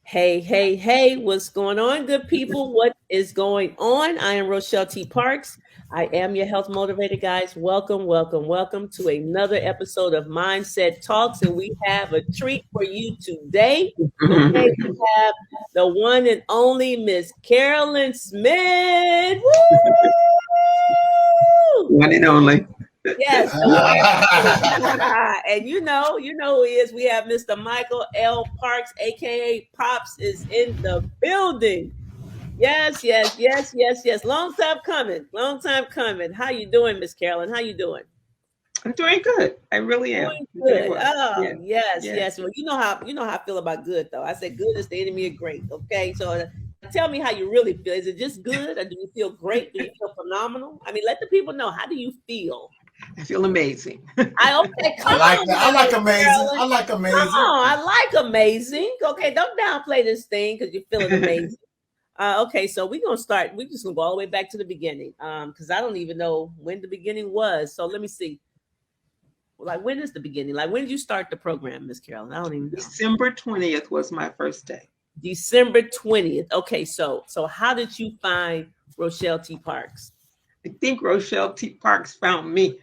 Hey, hey, hey, what's going on, good people? What is going on? I am Rochelle T. Parks. I am your health motivator, guys. Welcome, welcome, welcome to another episode of Mindset Talks. And we have a treat for you today. Okay, we have the one and only Miss Carolyn Smith. Woo! One and only. Yes, the one and only. And you know who he is. We have Mr. Michael L. Parks, aka Pops, is in the building. Yes, yes, yes, yes, yes. Long time coming. Long time coming. How you doing, Miss Carolyn? How you doing? I'm doing good. I really am. Doing I'm doing good. well. Oh, Yeah. yes, Yeah. yes. Well, you know how I feel about good though. I said good is the enemy of great. Okay. So tell me how you really feel. Is it just good or do you feel great? Do you feel phenomenal? I mean, let the people know, how do you feel? I feel amazing. Okay, I come like on that. I now, like Miss amazing. Carolyn. I like Come amazing. on, I like amazing. Okay, don't downplay this thing because you're feeling amazing. Okay, so we're gonna start. We're just gonna go all the way back to the beginning. Because I don't even know when the beginning was. So let me see. Like, when is the beginning? Like, when did you start the program, Miss Carolyn? I don't even know. December 20th was my first day. December 20th. Okay, so how did you find Rochelle T. Parks? I think Rochelle T. Parks found me.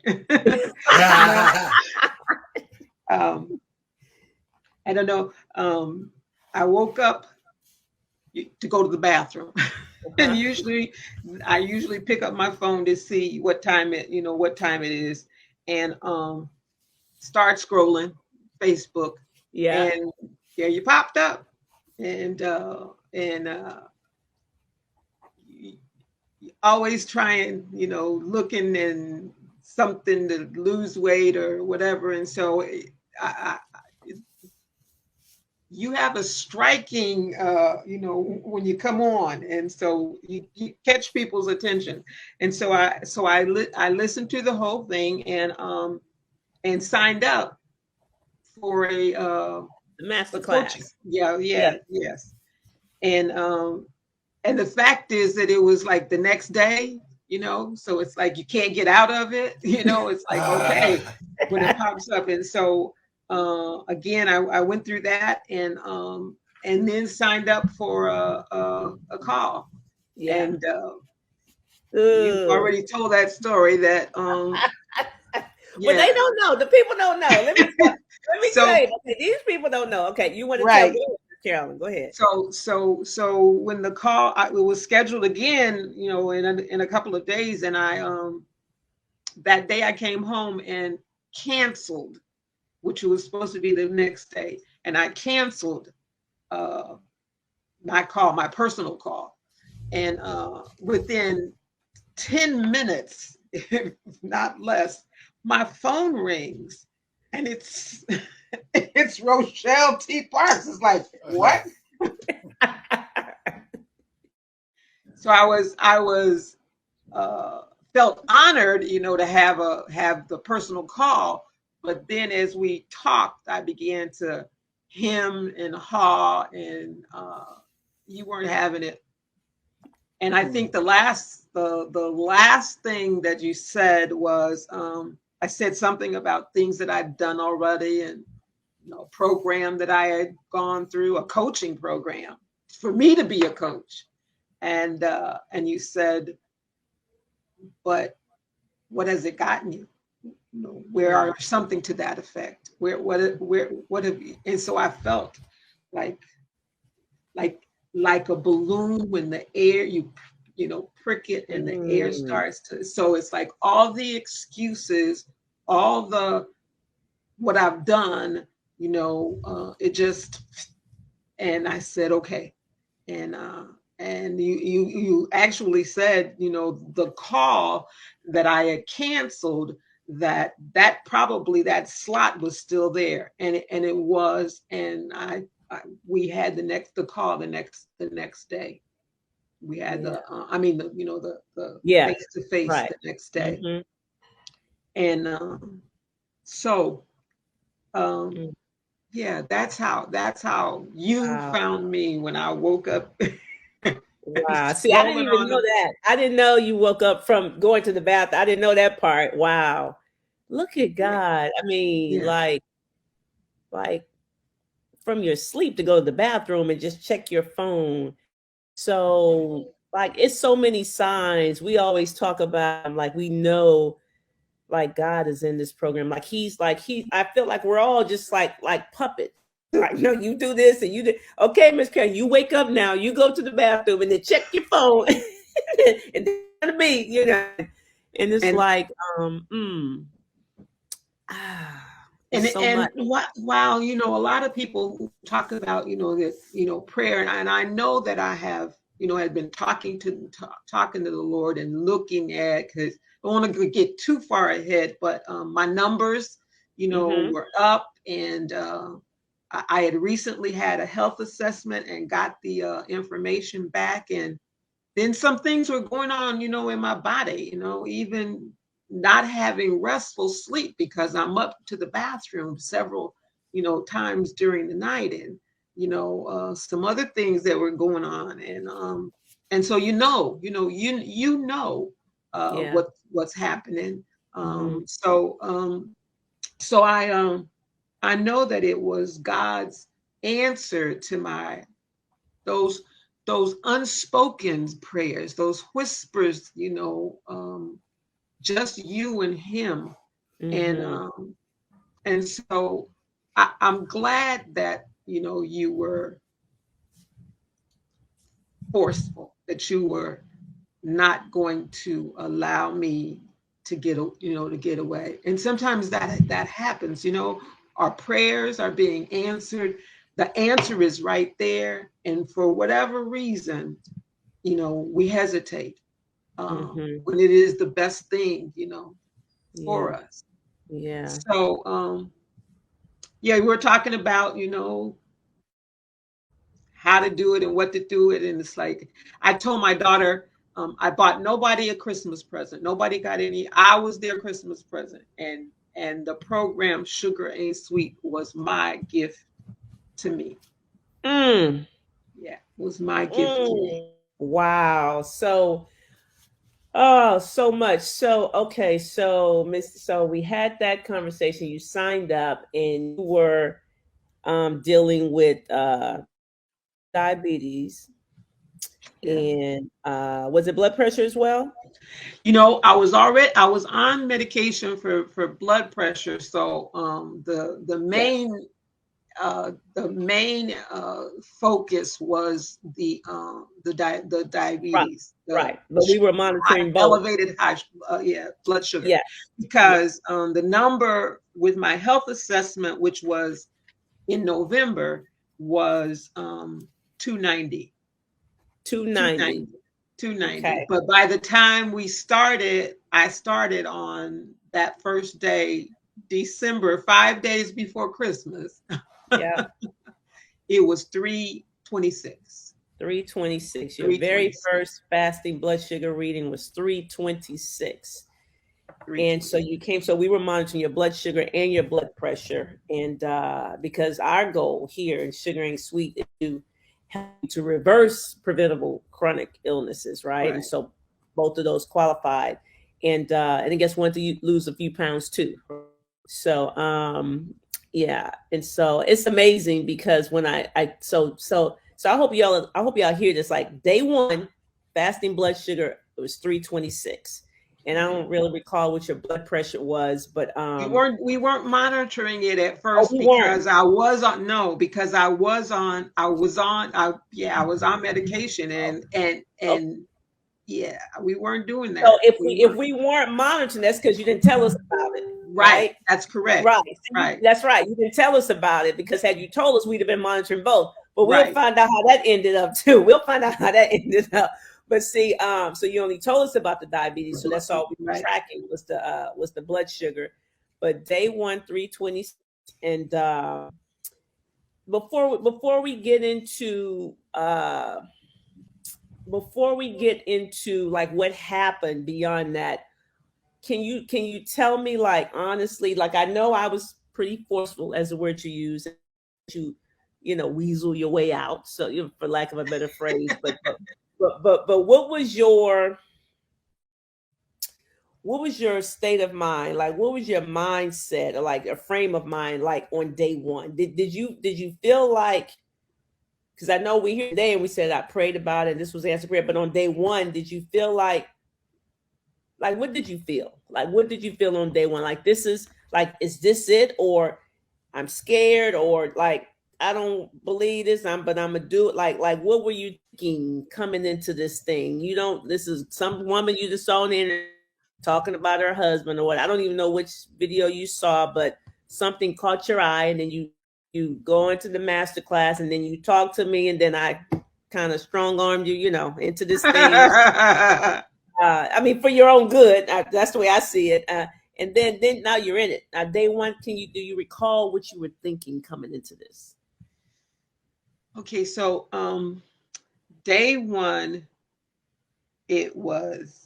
um, I don't know. I woke up to go to the bathroom. And I usually pick up my phone to see what time it is, and start scrolling Facebook, Yeah. and there you popped up, and always trying, looking and something to lose weight or whatever, and so I, you have a striking, when you come on, and so you catch people's attention, and I listened to the whole thing, and signed up for The master a coaching. class. Yeah, Yeah. yeah, yes, and the fact is that it was like the next day, so it's like you can't get out of it. It's like, okay, when it pops up, and so again, I went through that, and then signed up for a call. Yeah. And you've Ugh. already told that story that Well, they yeah. don't know. The people don't know. Let me So tell you. Okay, these people don't know. Okay, you want to tell right. me, Carolyn? Go ahead. So when the call, it was scheduled again, in a couple of days, and I that day I came home and canceled, which was supposed to be the next day, and I canceled my personal call, and within 10 minutes, if not less, my phone rings, and it's it's Rochelle T. Parks. It's like, what? So I was felt honored, to have the personal call. But then as we talked, I began to hem and haw, and you weren't having it. And I think the last thing that you said was, I said something about things that I'd done already, and a program that I had gone through, a coaching program for me to be a coach. And you said, but what has it gotten you? Where are something to that effect? What have you? And so I felt like a balloon when the air, prick it, and the air starts to. So it's like all the excuses, all the what I've done, it just. And I said, okay, and you actually said, the call that I had canceled, that probably that slot was still there, and it was, and we had the call the next day. We had the Yeah. face to face Right. the next day, Mhm. and so Mm. yeah, that's how you Wow. found me when I woke up. Wow. See, I didn't Scrolling even on know the. that. I didn't know you woke up from going to the bathroom. I didn't know that part. Wow. Look at Yeah, God. I mean, yeah. like from your sleep to go to the bathroom and just check your phone. So like it's so many signs. We always talk about like we know like God is in this program. Like he I feel like we're all just like puppets. Like, no, you do this and you do okay, Miss Karen, you wake up now, you go to the bathroom and then check your phone and then to me, and it's And like it's so and much. while a lot of people who talk about that prayer, and I know that I have had been talking to the Lord and looking at, because I don't want to get too far ahead, but my numbers were up, and I had recently had a health assessment and got the information back, and then some things were going on, in my body, even not having restful sleep because I'm up to the bathroom several, times during the night, and, some other things that were going on. And so, Yeah. what's happening. Hmm. So I know that it was God's answer to those those unspoken prayers, those whispers, just you and him. And Hmm. and so I'm glad that you were forceful, that you were not going to allow me to get away. And sometimes that happens. Our prayers are being answered. The answer is right there, and for whatever reason, we hesitate Hmm. when it is the best thing, Yeah. for us. Yeah. So, yeah, we were talking about, how to do it and what to do it. And it's like, I told my daughter, I bought nobody a Christmas present. Nobody got any. I was their Christmas present. And the program Sugar Ain't Sweet was my gift to me. Mm. Yeah, was my gift to me. Mm. Wow. So, oh, so much. So, okay. So we had that conversation. You signed up and you were dealing with diabetes Yeah. and was it blood pressure as well? I was on medication for blood pressure. So Yeah. the main focus was the Right. diabetes, the Right. But we were monitoring both. elevated blood sugar, Yeah. Yeah. because the number with my health assessment, which was in November, was 290. 290. 290. 290. Okay. But by the time I started on that first day, December, 5 days before Christmas, Yeah. it was 326. 326. Your very 326. first fasting blood sugar reading was 326. And so 326. you came, so we were monitoring your blood sugar and your blood pressure. And because our goal here in Sugar Ain't Sweet is to help you to reverse preventable chronic illnesses, right? And Right. so both of those qualified. And I guess wanted to lose a few pounds too. So yeah. And so it's amazing because when so I hope y'all hear this. Like day one, fasting blood sugar, it was 326. And I don't really recall what your blood pressure was, but We weren't monitoring it at oh, first we weren't. because I was on no because I was on medication, Okay. and yeah, we weren't doing So that. if We if weren't. we weren't monitoring, that's because you didn't tell us about it, Right. right? That's correct. Right. See, Right. that's right. You didn't tell us about it because had you told us, we'd have been monitoring both. But we'll Right. find out how that ended up too. We'll find out how that ended up. But see, so you only told us about the diabetes, so that's all we were Right. tracking was the blood sugar. But day one, 320, and before we get into like what happened beyond that, can you tell me like honestly, like I know I was pretty forceful as the word you use, you weasel your way out, so for lack of a better phrase, but what was what was your state of mind? Like, what was your mindset, or like a frame of mind, like on day one? Did you feel like, because I know we here today and we said I prayed about it, this was answered prayer, but on day one, did you feel like what did you feel? Like what did you feel on day one? Like this is like, is this it? Or I'm scared, or like I don't believe this, but I'm gonna do it. Like what were you thinking coming into this thing? You don't, this is some woman you just saw on the internet talking about her husband or what. I don't even know which video you saw, but something caught your eye, and then you go into the master class, and then you talk to me, and then I kind of strong armed you, into this thing. I mean, for your own good. That's the way I see it. And then now you're in it. Day one, do you recall what you were thinking coming into this? Okay, so day one, it was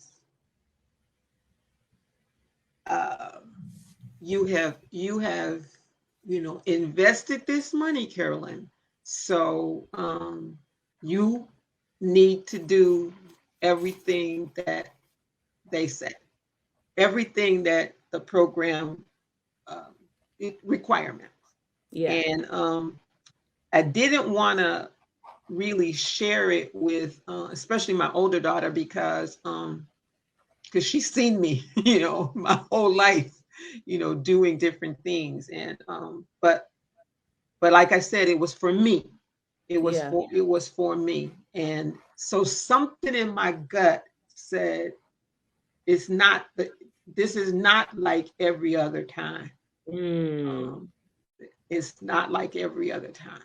you have invested this money, Carolyn. So you need to do everything that they say, everything that the program requirements. Yeah. And I didn't want to really share it with, especially my older daughter, because she's seen me, my whole life, doing different things. And but like I said, it was for me. It was for me. And so something in my gut said, this is not like every other time. It's not like every other time.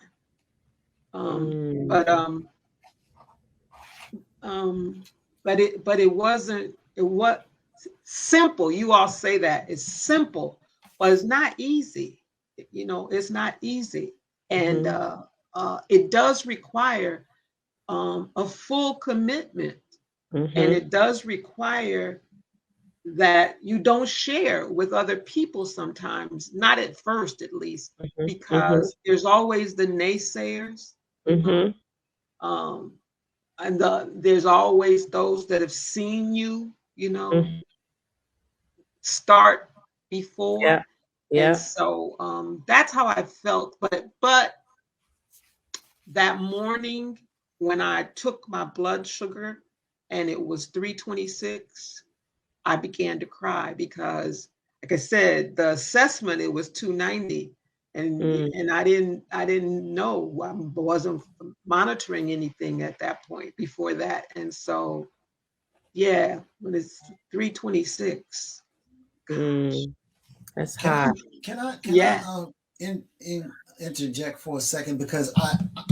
But it wasn't, it was simple. You all say that it's simple, but it's not easy. It's not easy. And it does require a full commitment. And it does require that you don't share with other people sometimes, not at first at least, because there's always the naysayers. And there's always those that have seen you, start before. Yeah. And so that's how I felt. But that morning when I took my blood sugar and it was 326, I began to cry because, like I said, the assessment, it was 290. And I didn't know, I wasn't monitoring anything at that point before that. And so, yeah, when it's 326. That's high. Can I interject for a second? Because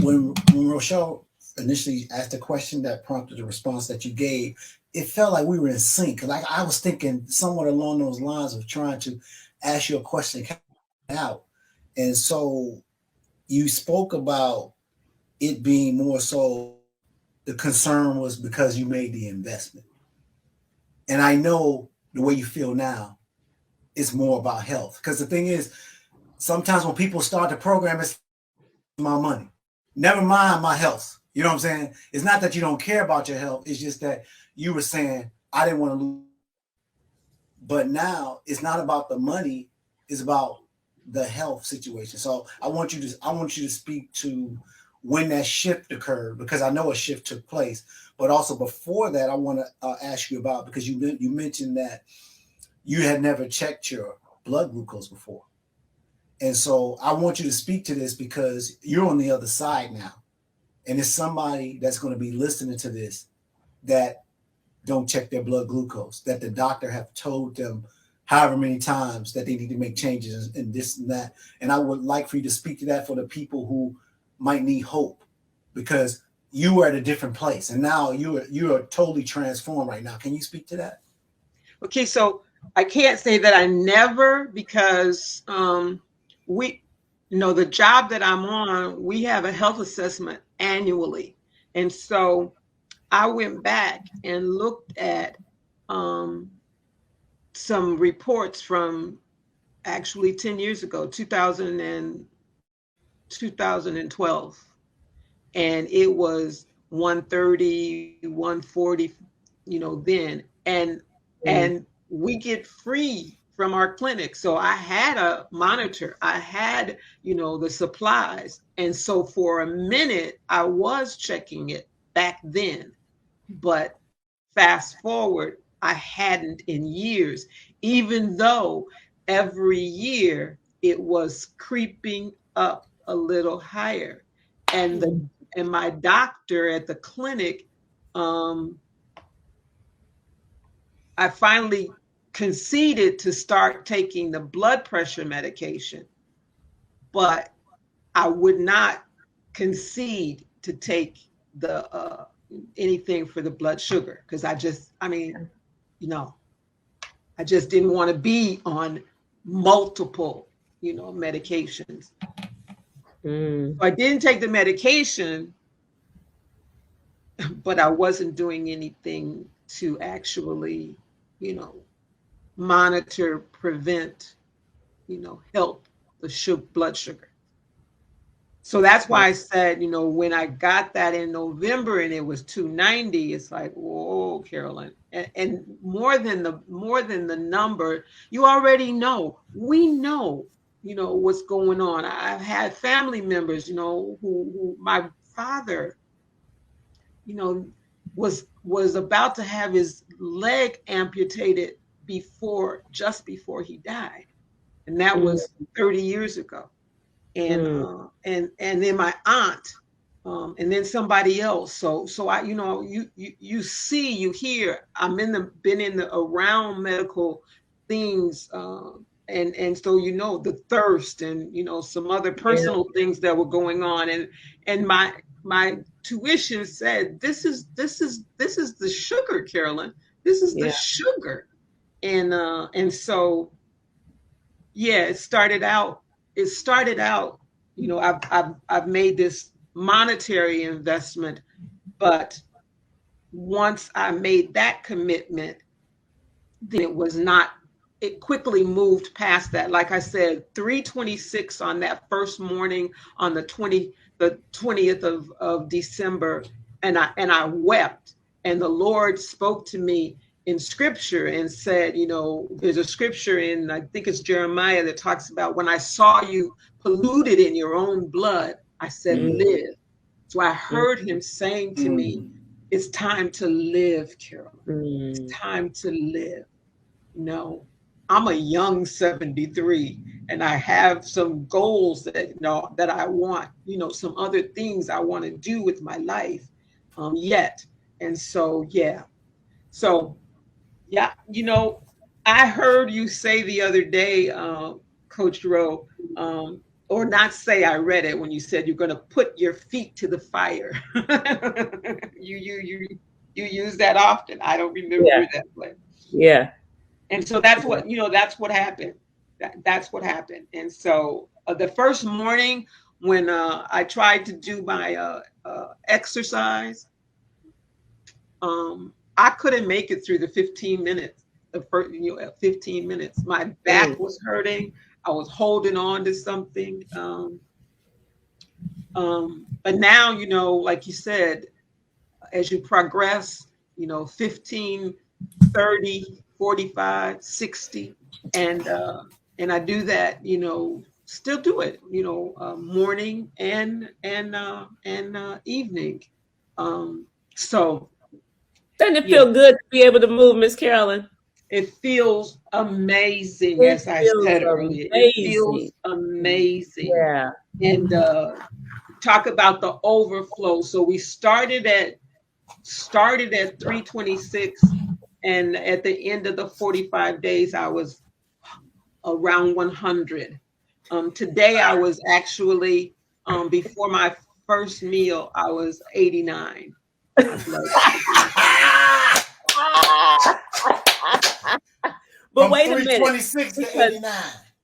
when Rochelle initially asked the question that prompted the response that you gave, it felt like we were in sync. Like I was thinking somewhat along those lines of trying to ask you a question out. And so you spoke about it being more so the concern was because you made the investment. And I know the way you feel now is more about health. Because the thing is, sometimes when people start the program, it's my money. Never mind my health. You know what I'm saying? It's not that you don't care about your health. It's just that you were saying, I didn't want to lose. But now it's not about the money. It's about the health situation. So I want you to speak to when that shift occurred, because I know a shift took place. But also before that, I want to ask you about, because you mentioned that you had never checked your blood glucose before. And so I want you to speak to this because you're on the other side now. And it's somebody that's going to be listening to this that don't check their blood glucose, that the doctor have told them however many times that they need to make changes and this and that. And I would like for you to speak to that for the people who might need hope, because you were at a different place and now you are totally transformed right now. Can you speak to that? Okay, so I can't say that I never, because the job that I'm on, we have a health assessment annually. And so I went back and looked at some reports from actually 10 years ago, 2012. And it was 130, 140, then. And we get free from our clinic. So I had a monitor, I had, the supplies. And so for a minute, I was checking it back then. But fast forward, I hadn't in years, even though every year it was creeping up a little higher. And my doctor at the clinic, I finally conceded to start taking the blood pressure medication, but I would not concede to take the anything for the blood sugar, because I just didn't want to be on multiple, medications. So I didn't take the medication, but I wasn't doing anything to actually, monitor, prevent, help the blood sugar. So that's why I said, when I got that in November and it was 290, it's like, whoa, Carolyn. And more than the number, you already know. We know, what's going on. I've had family members, who my father, was about to have his leg amputated just before he died. And that was 30 years ago. And then my aunt, and then somebody else. So I, you see, you hear, been around medical things, and so the thirst and some other personal things that were going on, and my tuition said, this is the sugar, Carolyn. This is the sugar, and so it started out. I've made this monetary investment, but once I made that commitment, then it quickly moved past that. Like I said, 3:26 on that first morning on the 20th of December, and I wept, and the Lord spoke to me in scripture and said, there's a scripture in, I think it's Jeremiah, that talks about, when I saw you polluted in your own blood, I said, live. So I heard him saying to me, it's time to live, Carolyn. It's time to live. I'm a young 73, and I have some goals that I want, some other things I want to do with my life yet. And so, I heard you say the other day, Coach Rowe, or not say, I read it when you said you're going to put your feet to the fire. You use that often. I don't remember that place. Yeah. And so that's what happened. That's what happened. And so the first morning when I tried to do my exercise, I couldn't make it through the 15 minutes. The first, 15 minutes. My back was hurting. I was holding on to something. But now, like you said, as you progress, 15, 30, 45, 60, and I do that, still do it, morning and evening. So doesn't it feel good to be able to move, Miss Carolyn? It feels amazing, as I said earlier. It feels amazing. Yeah. And talk about the overflow. So we started at 326, and at the end of the 45 days, I was around 100. Today, I was actually, before my first meal, I was 89. But wait a minute. 26 to 89.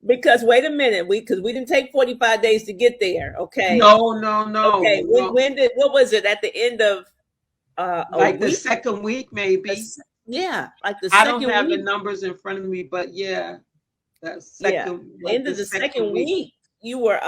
Because wait a minute, we didn't take 45 days to get there. Okay. No. Okay. No. What was it at the end of like the second week, maybe? Like the second week. I don't have the numbers in front of me, but that second end of the second week. You were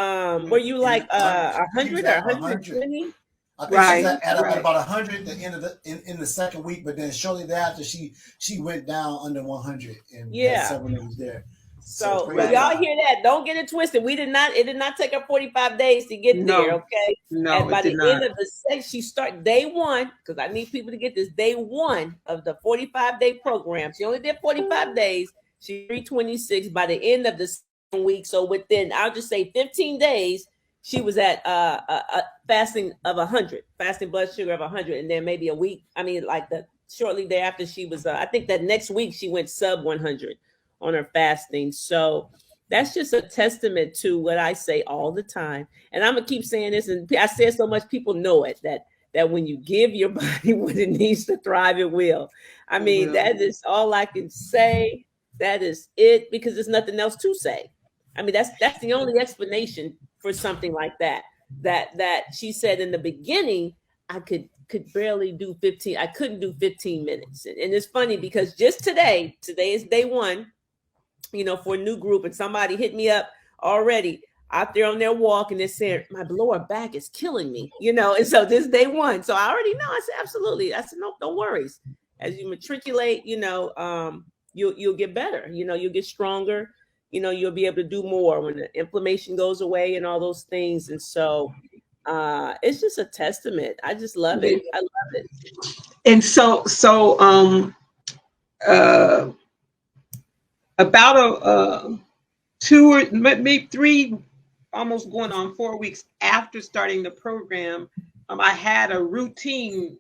you like 100 or 120? I think she's at about 100 at the end of in the second week, but then shortly thereafter she went down under 100 and had several days there. So y'all hear that? Don't get it twisted. It did not take her 45 days to get there. Okay. No, and by the end of the second, she start day one, because I need people to get this, day one of the 45-day program. She only did 45 days. She 326 by the end of the second week. So within, I'll just say 15 days, she was at a fasting of 100, fasting blood sugar of 100, and then maybe a week. I mean, like shortly thereafter, she was. I think that next week she went sub 100 on her fasting. So that's just a testament to what I say all the time. And I'm gonna keep saying this, and I say it so much people know it, that when you give your body what it needs to thrive, it will. I mean, that is all I can say. That is it, because there's nothing else to say. I mean, that's the only explanation for something like that. That she said in the beginning, I could barely do 15. I couldn't do 15 minutes. And it's funny because just today is day one, for a new group, and somebody hit me up already out there on their walk, and they're saying, my lower back is killing me, and so this day one. So I already know. I said, absolutely. I said, no, no worries. As you matriculate, you'll get better, you'll get stronger, you'll be able to do more when the inflammation goes away and all those things. And so it's just a testament. I just love it. I love it. And so about 2 or maybe 3, almost going on 4 weeks after starting the program, I had a routine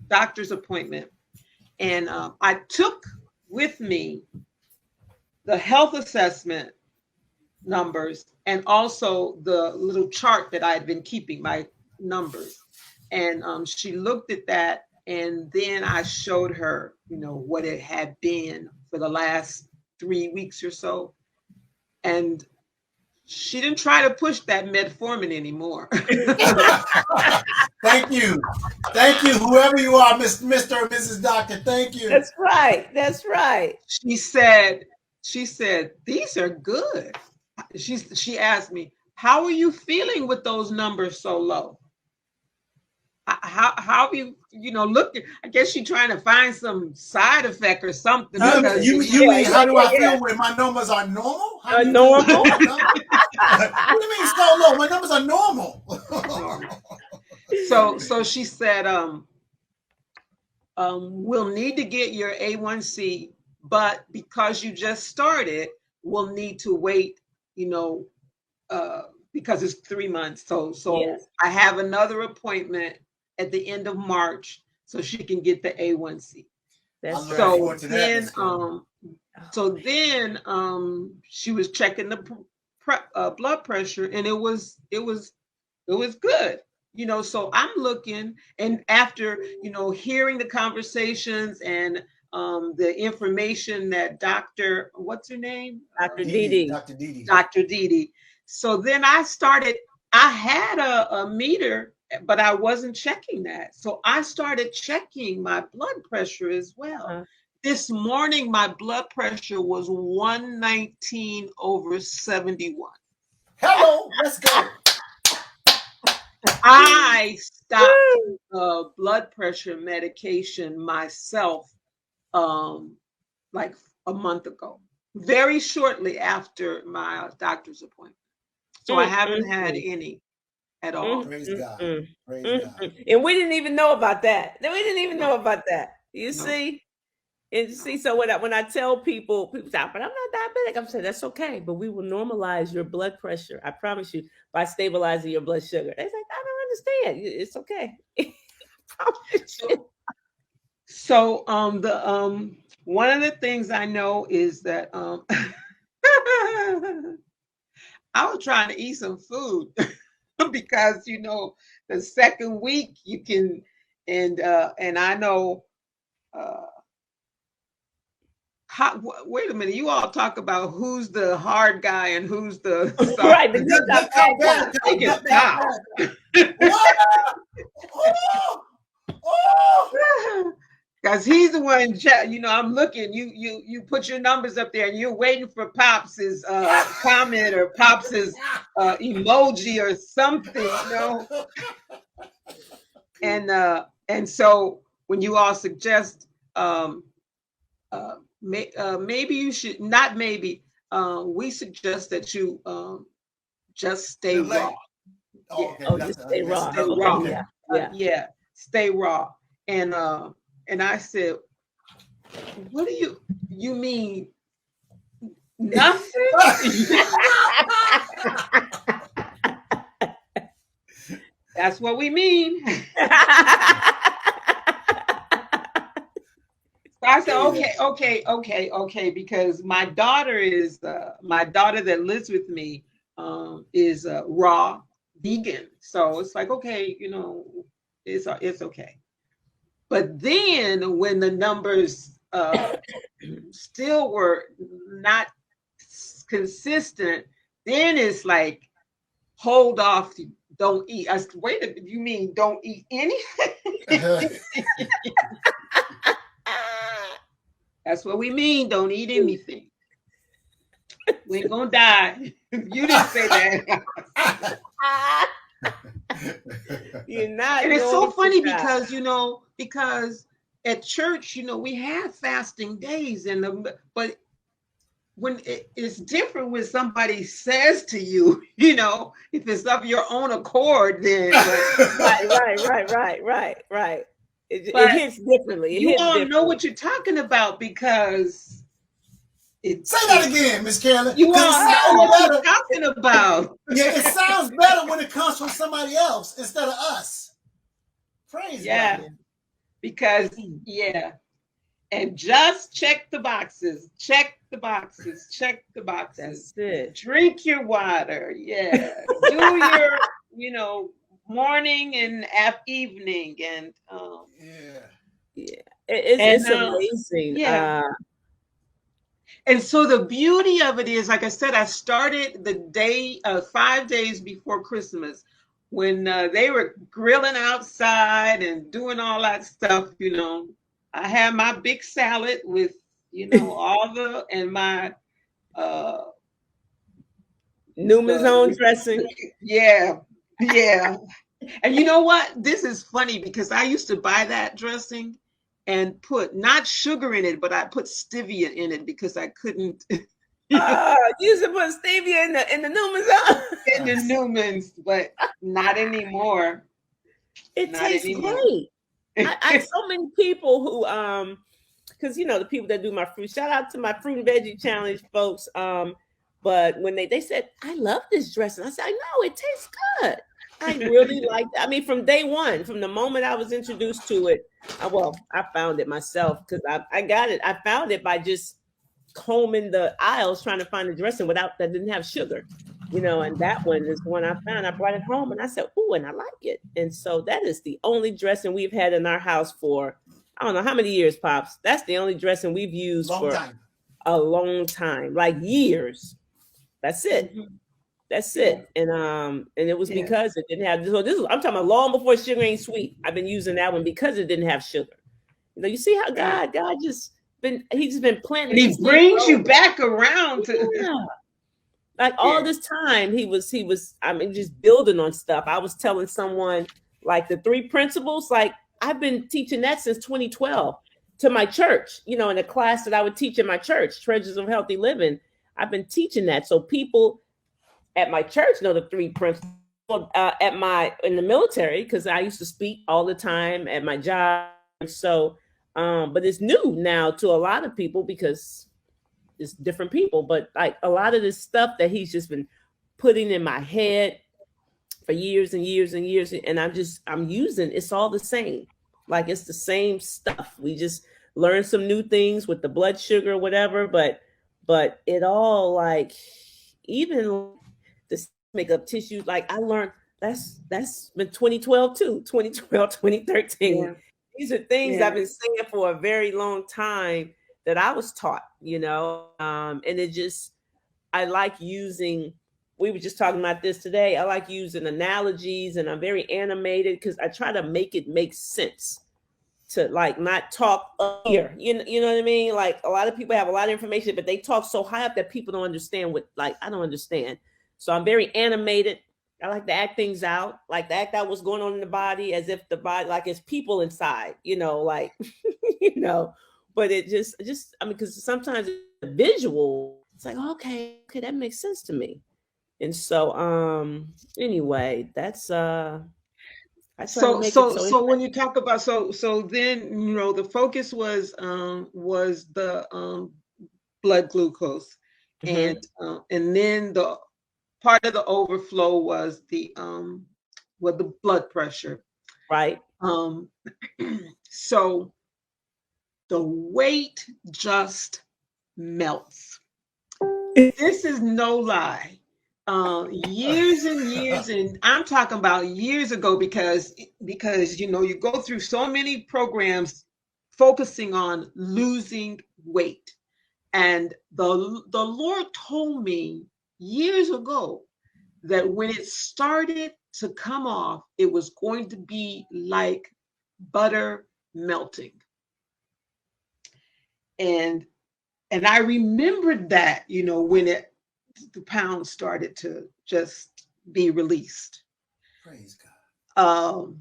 doctor's appointment, and I took with me the health assessment numbers and also the little chart that I had been keeping my numbers. And she looked at that, and then I showed her, what it had been for the last 3 weeks or so. And she didn't try to push that metformin anymore. Thank you, whoever you are, Mr. or Mrs. Doctor. Thank you. That's right. She said, these are good. She asked me, how are you feeling with those numbers so low? How have you, looking? I guess she's trying to find some side effect or something. You mean, how do I feel when my numbers are normal? Normal? What do you mean so low? My numbers are normal. So she said, we'll need to get your A1C, but because you just started, we'll need to wait, because it's 3 months. So yes. I have another appointment at the end of March so she can get the A1C. That's so then, so then she was checking the blood pressure, and it was good. So I'm looking, and after, hearing the conversations and the information that what's her name? Dr. Didi. Dr. Didi. So then I had a meter, but I wasn't checking that. So I started checking my blood pressure as well. Uh-huh. This morning, my blood pressure was 119/71. Hello, let's go. I stopped blood pressure medication myself like a month ago, very shortly after my doctor's appointment. So I haven't had any at all. Praise God. Praise God. And we didn't even know about that. You see? And you see, so when I tell people say, but I'm not diabetic, I'm saying that's okay, but we will normalize your blood pressure. I promise you, by stabilizing your blood sugar. They're like, I don't understand. It's okay. So one of the things I know is that I was trying to eat some food because the second week you can, and I know. Wait a minute! You all talk about who's the hard guy and who's the right. The good guy. Because he's the one, I'm looking, you put your numbers up there and you're waiting for Pops's comment or Pops's emoji or something. And so when you all suggest, maybe you should, not maybe, we suggest that you just stay raw. Oh, okay. Just stay raw. Stay raw. Okay. Yeah, stay raw. And I said, what do you mean nothing? That's what we mean. So I said, okay, because my daughter that lives with me is raw vegan. So it's like, okay, it's okay. But then when the numbers still were not consistent, then it's like, hold off, don't eat. I said, wait a minute, you mean don't eat anything? That's what we mean, don't eat anything. We ain't gonna die. You didn't say that. You're not. And it's so funny because at church, we have fasting days, but when it's different when somebody says to you, if it's of your own accord, then right. It hits differently. You all know what you're talking about because say that again, Miss Carolyn. You all know what you're talking about. Yeah, it sounds better when it comes from somebody else instead of us. Praise God. Because and just check the boxes. Check the boxes. Check the boxes. That's it. Drink your water. Yeah. Do your, morning and evening, and it's amazing. And so the beauty of it is, like I said, I started the day 5 days before Christmas when they were grilling outside and doing all that stuff. I had my big salad with and my Newman's own dressing. Yeah. And you know what? This is funny because I used to buy that dressing and put not sugar in it, but I put stevia in it because I couldn't. You used to put stevia in the Newman's own. In the Newman's, but not anymore. It tastes great. I so many people who because the people that do my fruit, shout out to my fruit and veggie challenge folks. But when they said, I love this dressing, I said, I know it tastes good. I really like it. I mean, from day one, from the moment I was introduced to it, I found it myself because I got it. I found it by just combing the aisles trying to find a dressing that didn't have sugar, and that one is one I found. I brought it home and I said, ooh, and I like it. And so that is the only dressing we've had in our house for, I don't know how many years, Pops. That's the only dressing we've used a long time, like years. That's it. Mm-hmm. That's it. And it was because it didn't have, I'm talking about long before Sugar Ain't Sweet. I've been using that one because it didn't have sugar. You see how God he's just been planting. And he brings you back around to like all this time he was just building on stuff. I was telling someone like the 3 principles, like I've been teaching that since 2012 to my church, in a class that I would teach in my church, Treasures of Healthy Living. I've been teaching that. So people at my church know the 3 principles. In the military, because I used to speak all the time at my job. So, but it's new now to a lot of people because it's different people. But like a lot of this stuff that he's just been putting in my head for years and years and years, and I'm using, it's all the same. Like it's the same stuff. We just learn some new things with the blood sugar or whatever, but it all, like, even the makeup tissues, like I learned that's been 2012 too, 2012, 2013. Yeah. These are things I've been saying for a very long time that I was taught, and it just, I like using, we were just talking about this today. I like using analogies and I'm very animated because I try to make it make sense to like not talk up here. You know what I mean? Like a lot of people have a lot of information, but they talk so high up that people don't understand what, like, I don't understand. So I'm very animated. I like to act things out, like to act out what's going on in the body as if the body, like it's people inside, like, but it just, I mean, because sometimes it's visual, it's like, okay, that makes sense to me. And so, anyway, that's, I try to make it so when you talk about, so then, the focus was the blood glucose, and then the part of the overflow was the blood pressure. Right. So the weight just melts. This is no lie. Years and years, and I'm talking about years ago, because you go through so many programs focusing on losing weight, and the Lord told me years ago that when it started to come off, it was going to be like butter melting. And I remembered that, when the pounds started to just be released. Praise God.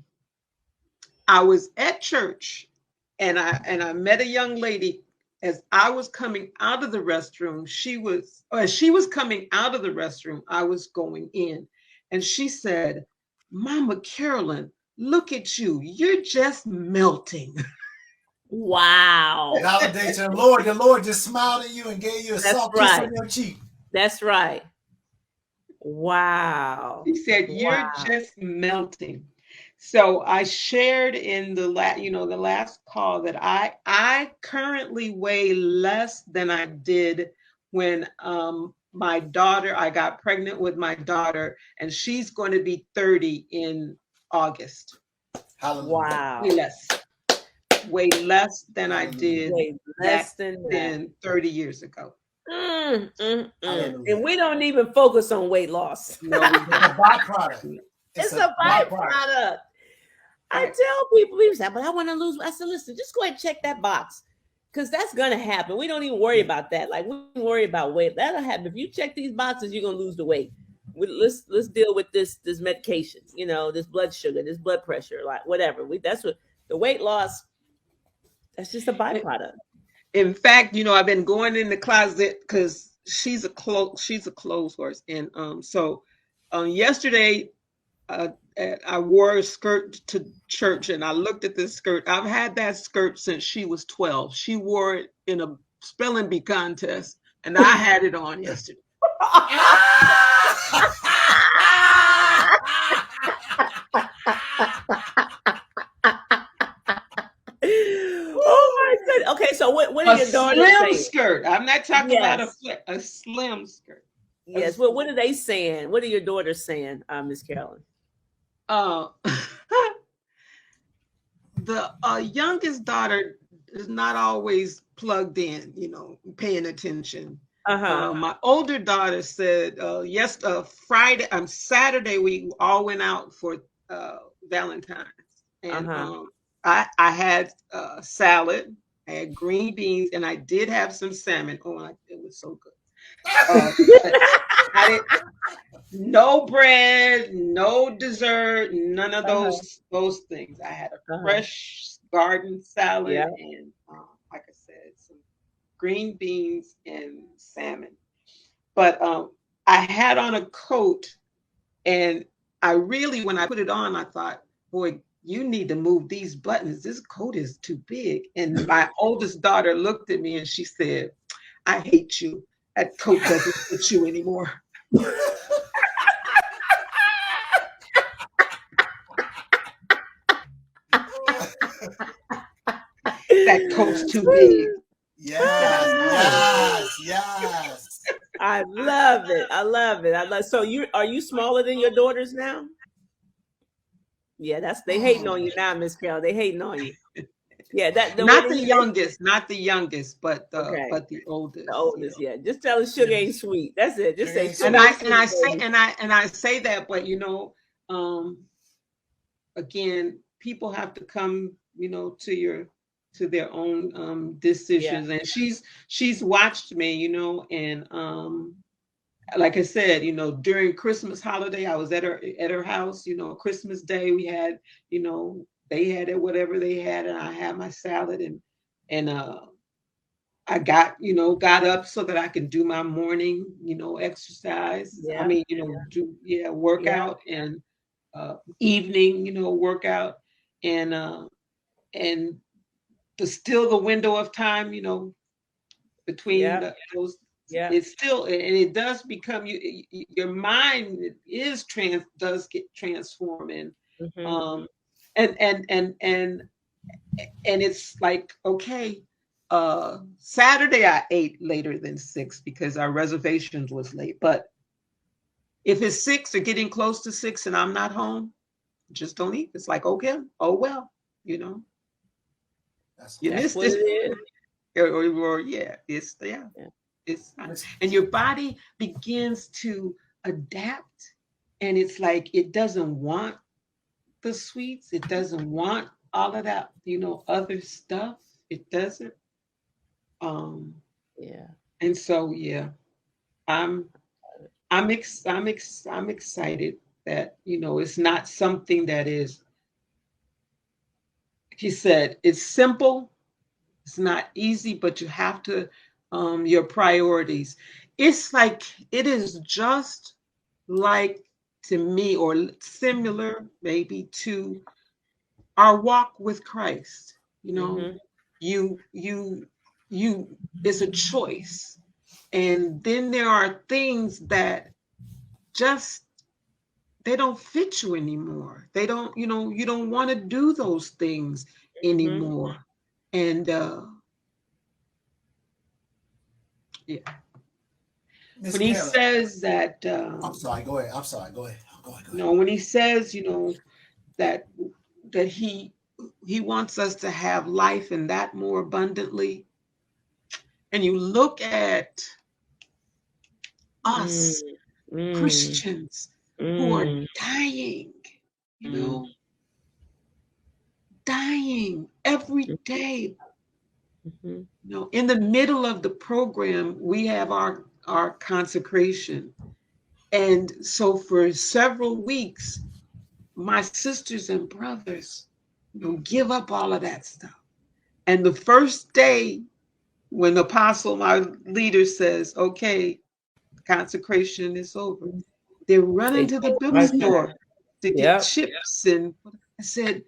I was at church, and I met a young lady. As I was coming out of the restroom, as she was coming out of the restroom, I was going in, and she said, "Mama Carolyn, look at you. You're just melting." Wow. Validation. The Lord just smiled at you and gave you a soft kiss on your cheek. That's right. Wow. He said, "You're just melting." So I shared in the last call that I currently weigh less than I did when I got pregnant with my daughter, and she's going to be 30 in August. Hallelujah. Wow. Way less than I did less than 30 years ago. And we don't even focus on weight loss. No, it's a byproduct. It's a byproduct. I tell people say, but I want to lose. I said, listen, just go ahead and check that box, because that's going to happen. We don't even worry about that. Like, we don't worry about weight. That'll happen. If you check these boxes, you're going to lose the weight. Let's deal with this medication, this blood sugar, this blood pressure, like whatever. That's what the weight loss, that's just a byproduct. In fact, I've been going in the closet because she's a clothes horse. And so yesterday, I wore a skirt to church, and I looked at this skirt. I've had that skirt since she was 12. She wore it in a spelling bee contest, and I had it on yesterday. Oh my goodness. Okay, so what are your daughters saying? A slim skirt. I'm not talking about a slim skirt. Yes. Well, what are they saying? What are your daughters saying, Miss Carolyn? The youngest daughter is not always plugged in, paying attention. My older daughter said, Saturday we all went out for Valentine's, and I had salad, I had green beans, and I did have some salmon. It was so good. No bread, no dessert, none of those things. I had a fresh garden salad and, like I said, some green beans and salmon. But I had on a coat, and when I put it on, I thought, boy, you need to move these buttons. This coat is too big. And my oldest daughter looked at me and she said, "I hate you. That coat doesn't fit you anymore." That coat's too big. Yes. I love it. So are you smaller than your daughters now? Yeah, they hating on you now, Miss Carol. They hating on you. Yeah, not the youngest, but the oldest. The oldest, yeah. Just tell her sugar ain't sweet. That's it. Just say sugar. And I say that, but again, people have to come, to their own decisions. And she's watched me, and like I said, during Christmas holiday, I was at her house, Christmas Day, we had, they had it, whatever they had, and I had my salad, and I got up so that I can do my morning, exercise. I mean, workout, and evening, workout, and still the window of time, between those. It's still, and it does become your mind does get transformed, and and it's like, okay, Saturday I ate later than 6 because our reservations was late. But if it's 6 or getting close to 6 and I'm not home, just don't eat. It's like, okay, oh well, That's what it is. It's and your body begins to adapt, and it's like it doesn't want the sweets, it doesn't want all of that, other stuff. It doesn't. And so I'm excited that it's not something that is, like you said, it's simple. It's not easy, but you have to your priorities. It's like, it is just like, to me, or similar maybe to our walk with Christ. You it's a choice, and then there are things that just, they don't fit you anymore. They don't, you don't want to do those things anymore. And Ms. when he Carolyn, says that, I'm sorry, go ahead. I'm sorry, go ahead. Go ahead. no, when he says, that he wants us to have life and that more abundantly, and you look at us Christians who are dying, dying every day. In the middle of the program, we have our consecration. And so for several weeks, my sisters and brothers, give up all of that stuff. And the first day, when the apostle, my leader, says, okay, consecration is over, they're running to the bookstore to get chips. And I said,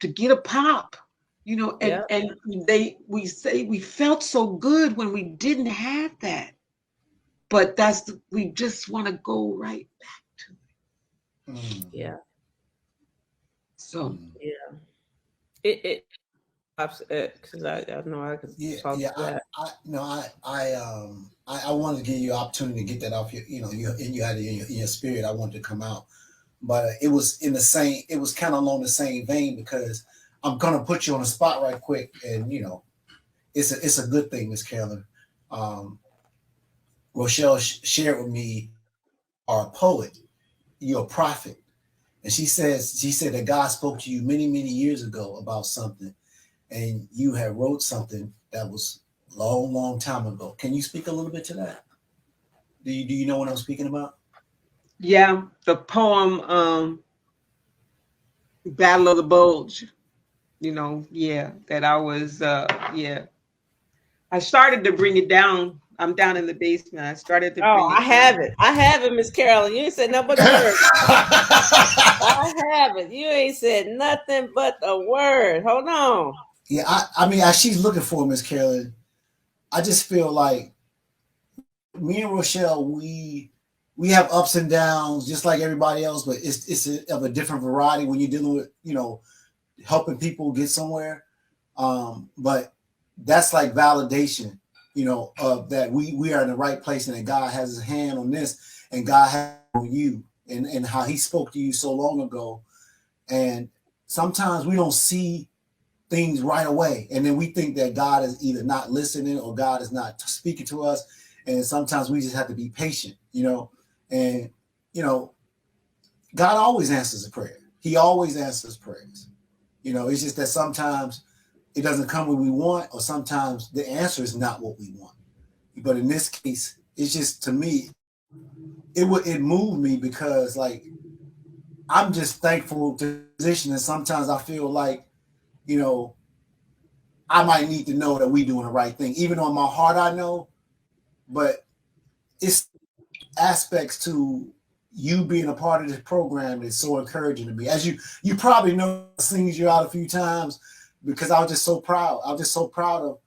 to get a pop, and we felt so good when we didn't have that. But we just want to go right back to it. Yeah. So because I know I could talk to that. I wanted to give you an opportunity to get that off your, you had it in your spirit. I wanted to come out, but it was it was kind of along the same vein, because I'm gonna put you on the spot right quick, and it's a good thing, Miss Carolyn. Rochelle shared with me, are a poet, you're a prophet, and she said that God spoke to you many, many years ago about something, and you had wrote something that was long, long time ago. Can you speak a little bit to that? Do you know what I'm speaking about? Yeah, the poem Battle of the Bulge. That I was I started to bring it down. I'm down in the basement. I started to bring it down. I have it, Miss Carolyn. You ain't said nothing but a word. I have it. You ain't said nothing but a word. Hold on. Yeah, I mean, as she's looking for Miss Carolyn, I just feel like me and Rochelle, we have ups and downs just like everybody else, but it's of a different variety when you're dealing with, helping people get somewhere. But that's like validation, of that we are in the right place, and that God has his hand on this, and God has on you, and how he spoke to you so long ago. And sometimes we don't see things right away, and then we think that God is either not listening or God is not speaking to us. And sometimes we just have to be patient, and God always answers a prayer. He always answers prayers, It's just that sometimes it doesn't come when we want, or sometimes the answer is not what we want. But in this case, it's just, to me, it moved me because, like, I'm just thankful to the position, and sometimes I feel like, I might need to know that we're doing the right thing, even though in my heart I know, but it's aspects to you being a part of this program is so encouraging to me. As you probably know, sings you out a few times, because I was just so proud. I was just so proud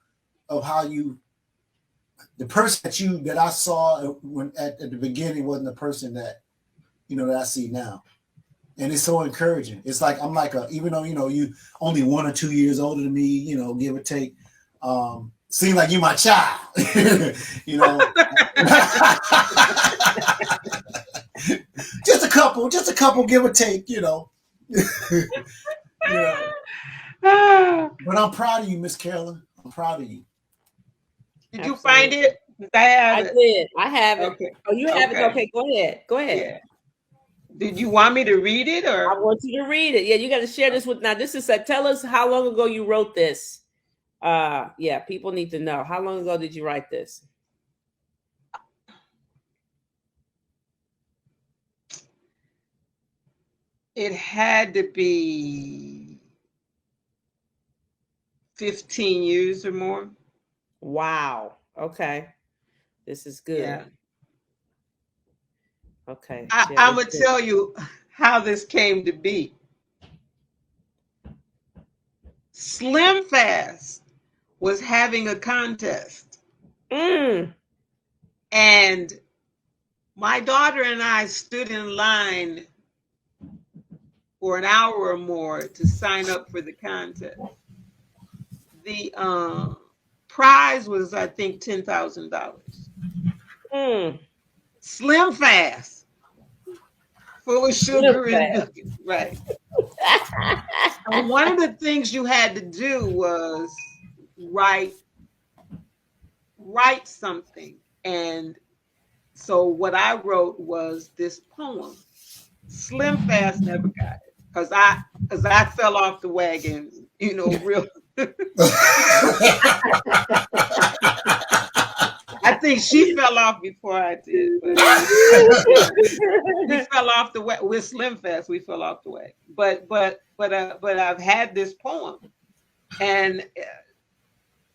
of how the person that I saw when at the beginning wasn't the person that that I see now. And it's so encouraging. It's like I'm like even though you only 1 or 2 years older than me, give or take, seem like you my child. just a couple, give or take, But I'm proud of you, Miss Carolyn. I'm proud of you. Did you find it? I did. I have it. Okay. Oh, you have it. Okay, go ahead. Go ahead. Yeah. Did you want me to read it, or? I want you to read it. Yeah, you got to share this with. Now, this is tell us how long ago you wrote this. Yeah, people need to know. How long ago did you write this? It had to be 15 years or more. Wow. Okay. This is good. Yeah. Okay. I'm going to tell you how this came to be. Slim Fast was having a contest. And my daughter and I stood in line for an hour or more to sign up for the contest. The prize was, I think, $10,000. Slim Fast, full of sugar and cookies, right? And one of the things you had to do was write something. And so what I wrote was this poem. Slim Fast never got it because I fell off the wagon, real. I think she fell off before I did. We fell off the way with Slim Fast. We fell off the way. But I've had this poem, and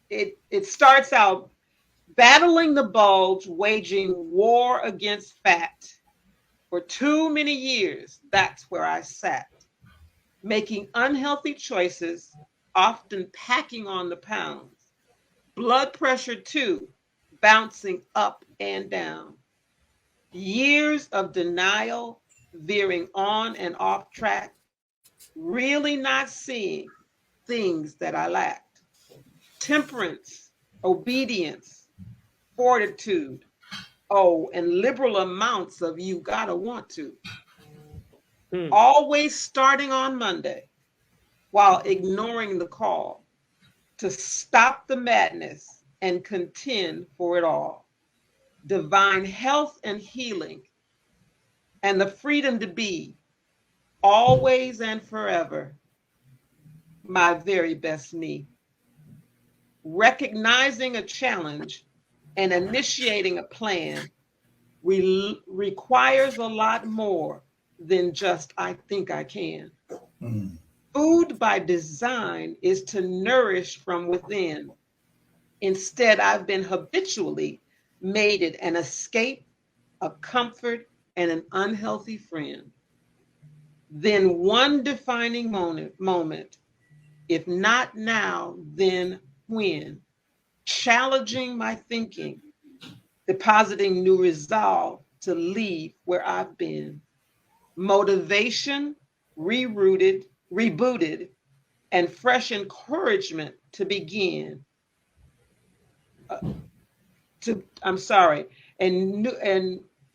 it starts out: battling the bulge, waging war against fat. For too many years, that's where I sat, making unhealthy choices, often packing on the pounds. Blood pressure too, bouncing up and down. Years of denial, veering on and off track, really not seeing things that I lacked. Temperance, obedience, fortitude, and liberal amounts of you gotta want to. Always starting on Monday while ignoring the call to stop the madness and contend for it all. Divine health and healing and the freedom to be always and forever my very best me. Recognizing a challenge and initiating a plan requires a lot more than just I think I can. Food by design is to nourish from within. Instead, I've been habitually made it an escape, a comfort, and an unhealthy friend. Then one defining moment, if not now, then when? Challenging my thinking, depositing new resolve to leave where I've been. Motivation, rebooted, and fresh encouragement to begin. And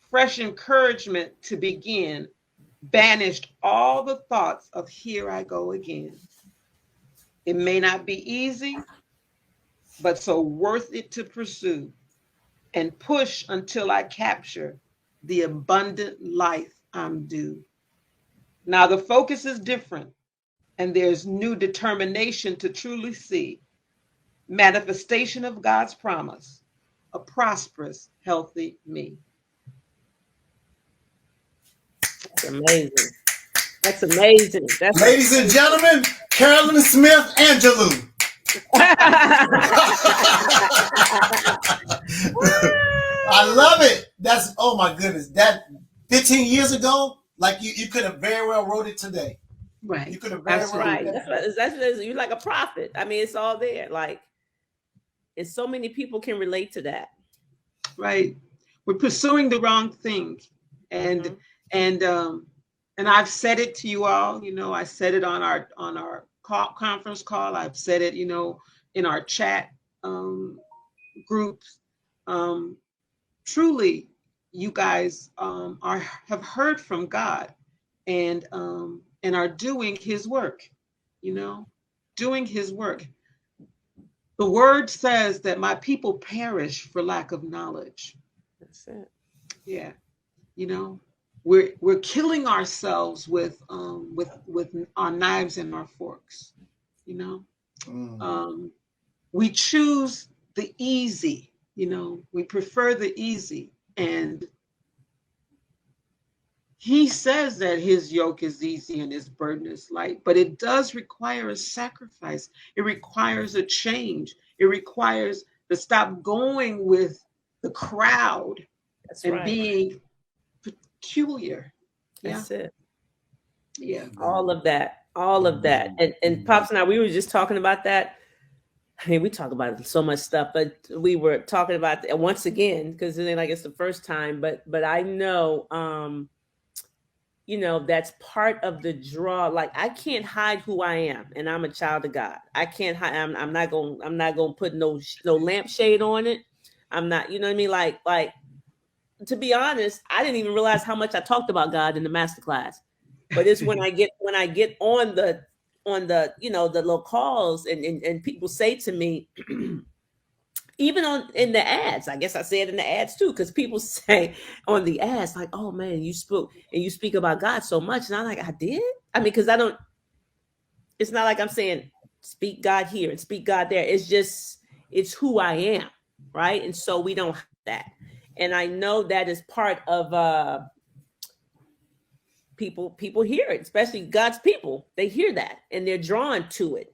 fresh encouragement to begin. Banished all the thoughts of here I go again. It may not be easy, but so worth it to pursue and push until I capture the abundant life I'm due. Now the focus is different and there's new determination to truly see manifestation of God's promise, a prosperous, healthy me. That's amazing. That's amazing. That's Ladies and gentlemen, Carolyn Smith Angelou. I love it. That's, oh my goodness. That 15 years ago, like you could have very well wrote it today. Right. You could have very well right. wrote That's what you're like a prophet. I mean, it's all there. Like, and so many people can relate to that. Right. We're pursuing the wrong thing. And and I've said it to you all, you know, I said it on our conference call. I've said it, you know, in our chat groups. Truly, you guys have heard from God and are doing his work, you know, doing his work. The word says that my people perish for lack of knowledge. That's it. Yeah. You know, we're killing ourselves with our knives and our forks, you know. We choose the easy, you know, we prefer the easy. And he says that his yoke is easy and his burden is light, but it does require a sacrifice. It requires a change. It requires to stop going with the crowd. That's and right. being peculiar. That's it. Yeah. All of that. And Pops and I, we were just talking about that. I mean, we talk about so much stuff, but we were talking about it once again, because it ain't like it's the first time, but I know, you know, that's part of the draw. Like, I can't hide who I am, and I'm a child of God. I can't hide. I'm not gonna put no lampshade on it. I'm not, you know what I mean? Like, to be honest, I didn't even realize how much I talked about God in the masterclass. But it's when I get on the you know, the little calls and people say to me, even in the ads, I guess I say it in the ads too, because people say on the ads, like, oh man, you speak about God so much. And I'm like, I did? I mean, because it's not like I'm saying speak God here and speak God there. It's who I am, right? And so we don't have that. And I know that is part of people hear it, especially God's people. They hear that and they're drawn to it.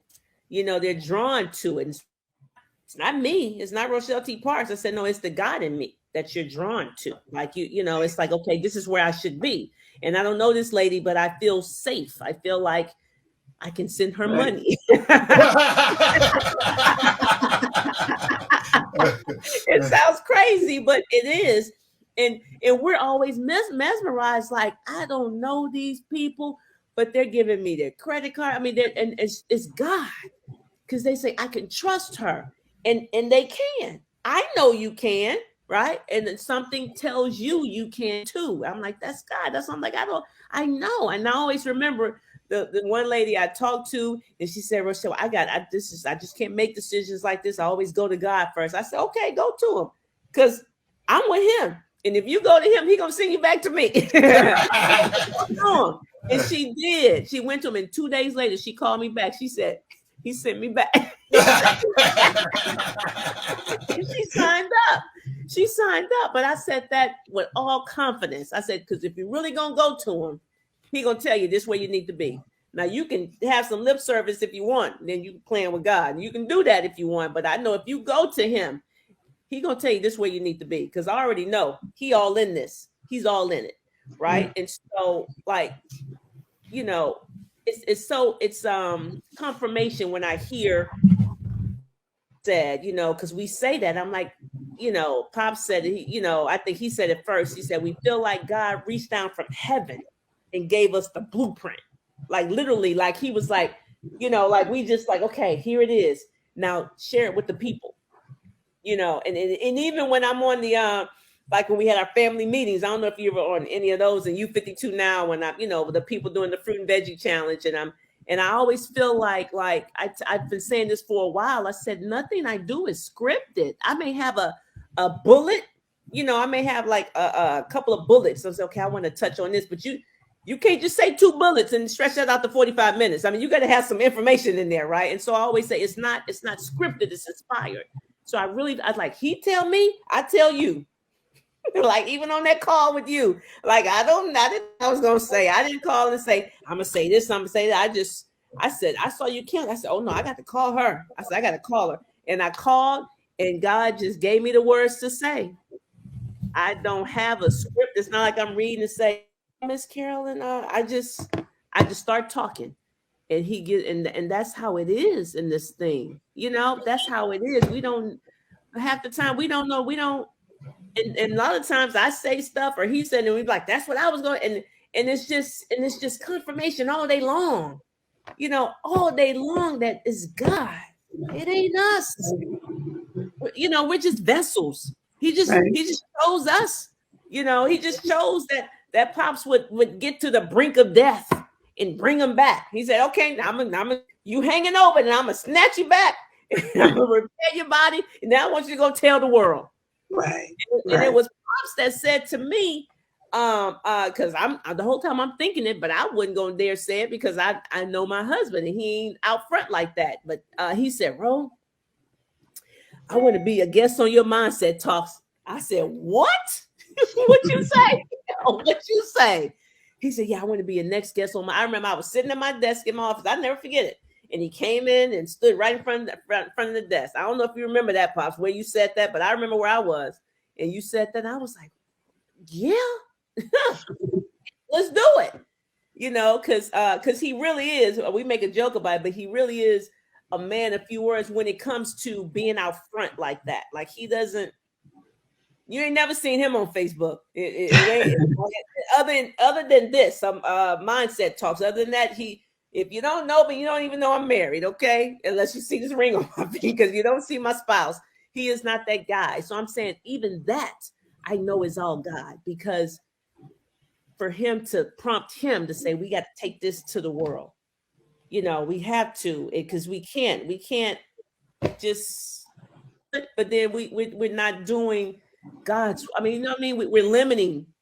You know, they're drawn to it. It's not me. It's not Rochelle T. Parks. I said, no, it's the God in me that you're drawn to. Like, you know, it's like, okay, this is where I should be. And I don't know this lady, but I feel safe. I feel like I can send her money. It sounds crazy, but it is. And we're always mesmerized. Like, I don't know these people, but they're giving me their credit card. I mean, and it's God, because they say I can trust her, and they can. I know you can, right? And then something tells you can too. I'm like, that's God. That's I'm like, I know. And I always remember the one lady I talked to, and she said, Rochelle, I just can't make decisions like this. I always go to God first. I said, okay, go to him, because I'm with him. And if you go to him, he's going to send you back to me. And she did. She went to him, and 2 days later, she called me back. She said, he sent me back. And she signed up. But I said that with all confidence. I said, because if you're really going to go to him, he's going to tell you this where you need to be. Now, you can have some lip service if you want. Then you playing with God. You can do that if you want. But I know if you go to him, he's going to tell you this where you need to be. Because I already know he all in this. He's all in it. Right. And so, like, you know, it's confirmation when I hear said, you know, because we say that. I'm like, you know, Pop said, you know, I think he said it first. He said, we feel like God reached down from heaven and gave us the blueprint. Like, literally, like he was like, you know, like we just like, okay, here it is. Now share it with the people, you know, and even when I'm on the, like when we had our family meetings, I don't know if you were on any of those, and U52 Now, when you know, the people doing the fruit and veggie challenge, and I always feel like I've been saying this for a while. I said, nothing I do is scripted. I may have a bullet, you know, I may have like a couple of bullets. So I say, okay, I want to touch on this, but You can't just say 2 bullets and stretch that out to 45 minutes. I mean, you got to have some information in there, right? And so I always say it's not scripted, it's inspired. So I like, he tell me, I tell you. Like, even on that call with you, like, I was gonna say, I didn't call and say, I'm gonna say this, I'm gonna say that. I said, I saw you count. I said, oh no, I got to call her. I said, I got to call her. And I called, and God just gave me the words to say. I don't have a script. It's not like I'm reading and say, Miss Carolyn, I just start talking, and he get, and that's how it is in this thing. You know, that's how it is. We don't, half the time we don't know. We don't. And a lot of times I say stuff, or he said, and we're like, that's what I was going, and it's just confirmation all day long, you know, all day long, that is God. It ain't us. You know, we're just vessels. He just chose us. You know, he just chose that Pops would get to the brink of death and bring him back. He said, okay, I'm you hanging over, and I'm gonna snatch you back, and I'm gonna repair your body, and now I want you to go tell the world. Right. And it was Pops that said to me, because I'm the whole time I'm thinking it, but I wouldn't go dare say it because I know my husband, and he ain't out front like that. But he said, Ro, I want to be a guest on your mindset talks. I said, what? What you say? What you say? He said, yeah, I want to be a next guest on my. I remember I was sitting at my desk in my office. I never forget it. And he came in and stood right in front of the desk. I don't know if you remember that, Pops, where you said that, but I remember where I was. And you said that. I was like, yeah, let's do it. You know, because he really is. We make a joke about it, but he really is a man of few words when it comes to being out front like that. Like, he doesn't. You ain't never seen him on Facebook. Other than this, some mindset talks. Other than that, if you don't know, but you don't even know I'm married, okay? Unless you see this ring on my finger, because you don't see my spouse. He is not that guy. So I'm saying even that I know is all God, because for him to prompt him to say, we got to take this to the world. You know, we have to, because we can't just, but then we're not doing God's, I mean, you know what I mean?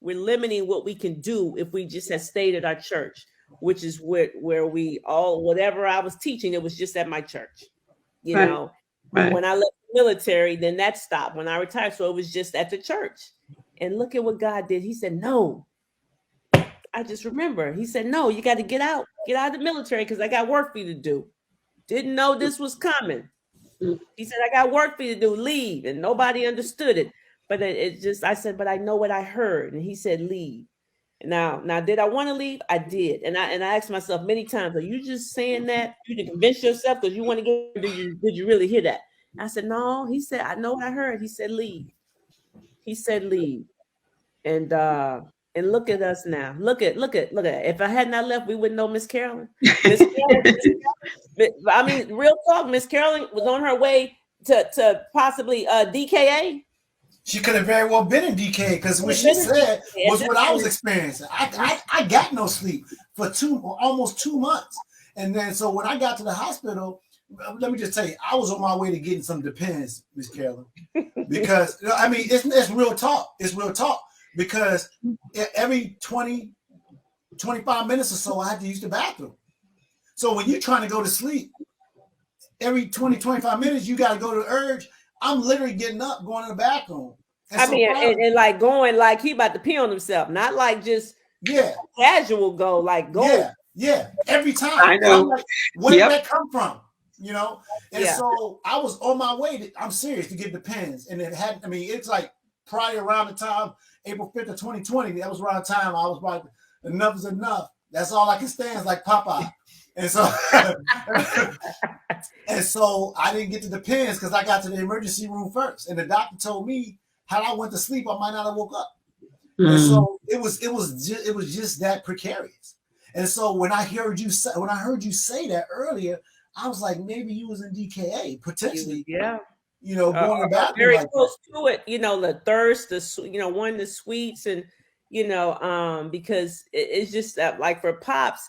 We're limiting what we can do if we just had stayed at our church, which is where we all, whatever I was teaching, it was just at my church, you know. When I left the military, then that stopped. When I retired, so it was just at the church. And look at what God did. He said, no. I just remember, he said, no, you got to get out of the military, because I got work for you to do. Didn't know this was coming. He said, I got work for you to do, leave. And nobody understood it. But it just, I said, but I know what I heard. And he said, leave. Now, did I want to leave? I did. And I asked myself many times, are you just saying that you to convince yourself because you want to get, did you really hear that? I said, no. He said, I know what I heard. He said, leave. He said, leave. And look at us now. Look at. If I had not left, we wouldn't know Miss Carolyn. I mean, real talk, Miss Carolyn was on her way to possibly DKA. She could have very well been in DK, because what she said was what I was experiencing. I got no sleep for almost 2 months. And then, so when I got to the hospital, let me just tell you, I was on my way to getting some Depends, Miss Carolyn, because, I mean, it's real talk. It's real talk, because every 20, 25 minutes or so, I had to use the bathroom. So when you're trying to go to sleep, every 20, 25 minutes, you got to go to the urge. I'm literally getting up, going to the bathroom. And like going like he about to pee on himself, not like just casual go, like go. Yeah. Every time. I know. Like, where did that come from? You know? And so I was on my way I'm serious, to get the pens. And it had, I mean, it's like probably around the time, April 5th of 2020, that was around the time I was like, enough is enough. That's all I can stand is like Popeye. And so, I didn't get to the pens because I got to the emergency room first. And the doctor told me, had I went to sleep, I might not have woke up. And so it was just that precarious. And so when I heard you say that earlier, I was like, maybe you was in DKA potentially. Yeah. You know, going back very like close to it. You know, the thirst, wanting the sweets, and because it's just that, like for Pops,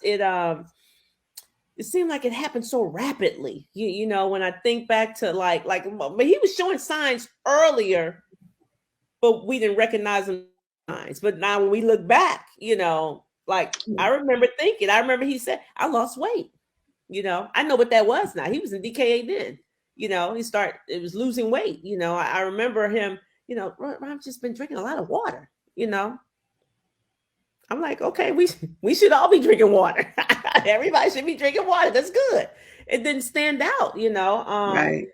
it seemed like it happened so rapidly. You know, when I think back to but he was showing signs earlier, but we didn't recognize them signs. But now when we look back, Like, I remember he said, I lost weight. I know what that was now. He was in DKA then. It was losing weight. I remember him, I've just been drinking a lot of water, I'm like, okay, we should all be drinking water. Everybody should be drinking water. That's good. It didn't stand out, Right.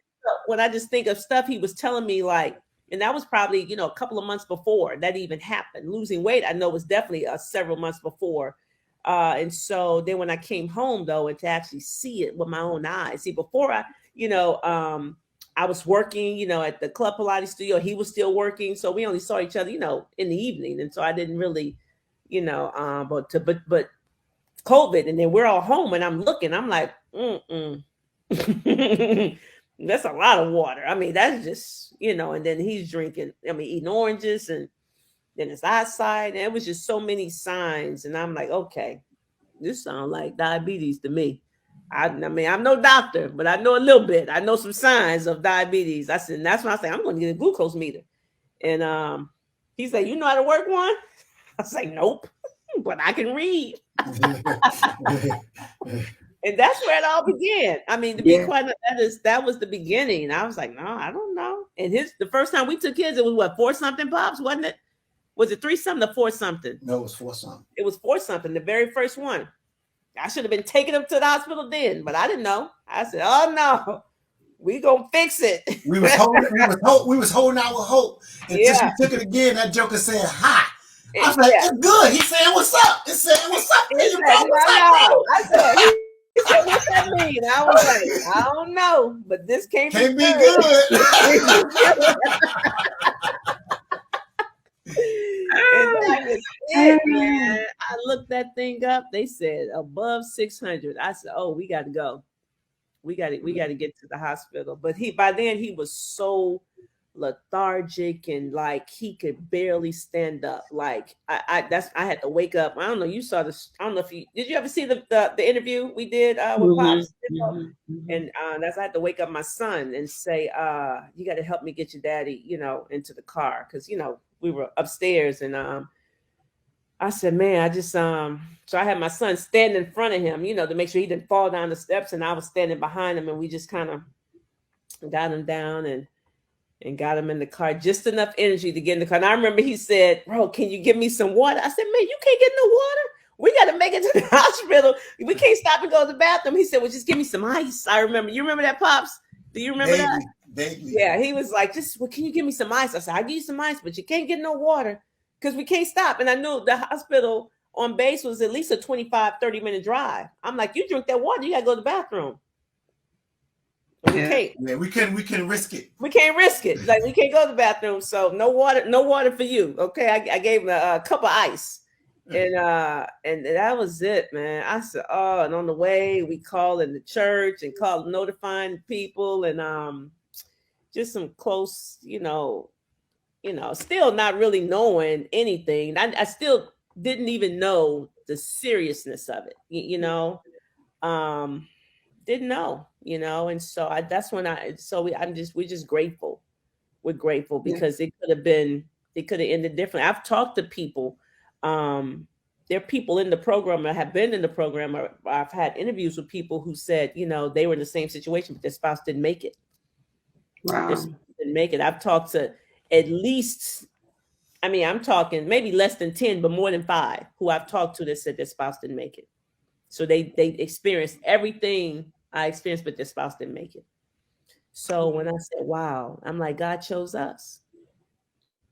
When I just think of stuff he was telling me, like, and that was probably, a couple of months before that even happened. Losing weight, I know, was definitely several months before. And so then when I came home, though, and to actually see it with my own eyes, before I was working, at the Club Pilates studio. He was still working. So we only saw each other, in the evening. And so I didn't really, but COVID, and then we're all home, and I'm looking, I'm like, that's a lot of water. I mean, that's just, and then he's drinking, eating oranges, and then his eyesight, and it was just so many signs. And I'm like, okay, this sounds like diabetes to me. I mean, I'm no doctor, but I know a little bit. I know some signs of diabetes. I said, and that's when I say, I'm going to get a glucose meter. And he said, you know how to work one? I say, nope, but I can read. And that's where it all began. I mean, to be quite honest, that was the beginning. I was like, no, I don't know. And the first time we took kids, it was what, 4-something, Pops, wasn't it? Was it 3-something or 4-something? No, it was 4-something. It was 4-something, the very first one. I should have been taking him to the hospital then, but I didn't know. I said, oh no, we gonna fix it. We was holding out with hope. Until she took it again, that joker said, hi. I was like, it's good. He said, what's up? It said, what's up? Hey, bro, what's up, bro? I said, he said, what's that mean? I was like, I don't know, but this can't be good. And that was it, man. I looked that thing up. They said above 600. I said, oh, we got to go. We got to get to the hospital. But by then he was so lethargic, and like he could barely stand up. Like I had to wake up. I don't know. You saw this. I don't know if did you ever see the interview we did with Pops? And I had to wake up my son and say, you got to help me get your daddy, into the car, because we were upstairs, and I said, man, I just so I had my son stand in front of him, to make sure he didn't fall down the steps, and I was standing behind him, and we just kind of got him down and got him in the car, just enough energy to get in the car. And I remember he said, bro, can you give me some water? I said, man, you can't get no water. We got to make it to the hospital. We can't stop and go to the bathroom. He said, well, just give me some ice. I remember. You remember that, Pops? Do you remember that? Yeah, he was like, can you give me some ice? I said, I'll give you some ice, but you can't get no water because we can't stop. And I knew the hospital on base was at least a 25, 30-minute drive. I'm like, you drink that water, you got to go to the bathroom. We can't. Yeah, we can risk it. We can't risk it. Like, we can't go to the bathroom. So no water for you. Okay. I gave him a cup of ice. And that was it, man. I said, oh, and on the way we called in the church and called notifying people, and just some close, still not really knowing anything. I still didn't even know the seriousness of it, didn't know, and so that's when we're just grateful. We're grateful because it could have ended differently. I've talked to people. There are people in the program that have been in the program, or I've had interviews with people who said, they were in the same situation, but their spouse didn't make it. Wow. Their spouse didn't make it. I've talked to at least, I'm talking maybe less than 10, but more than 5 who I've talked to that said their spouse didn't make it. So they experienced everything I experienced, but their spouse didn't make it. So when I said, wow, I'm like, God chose us.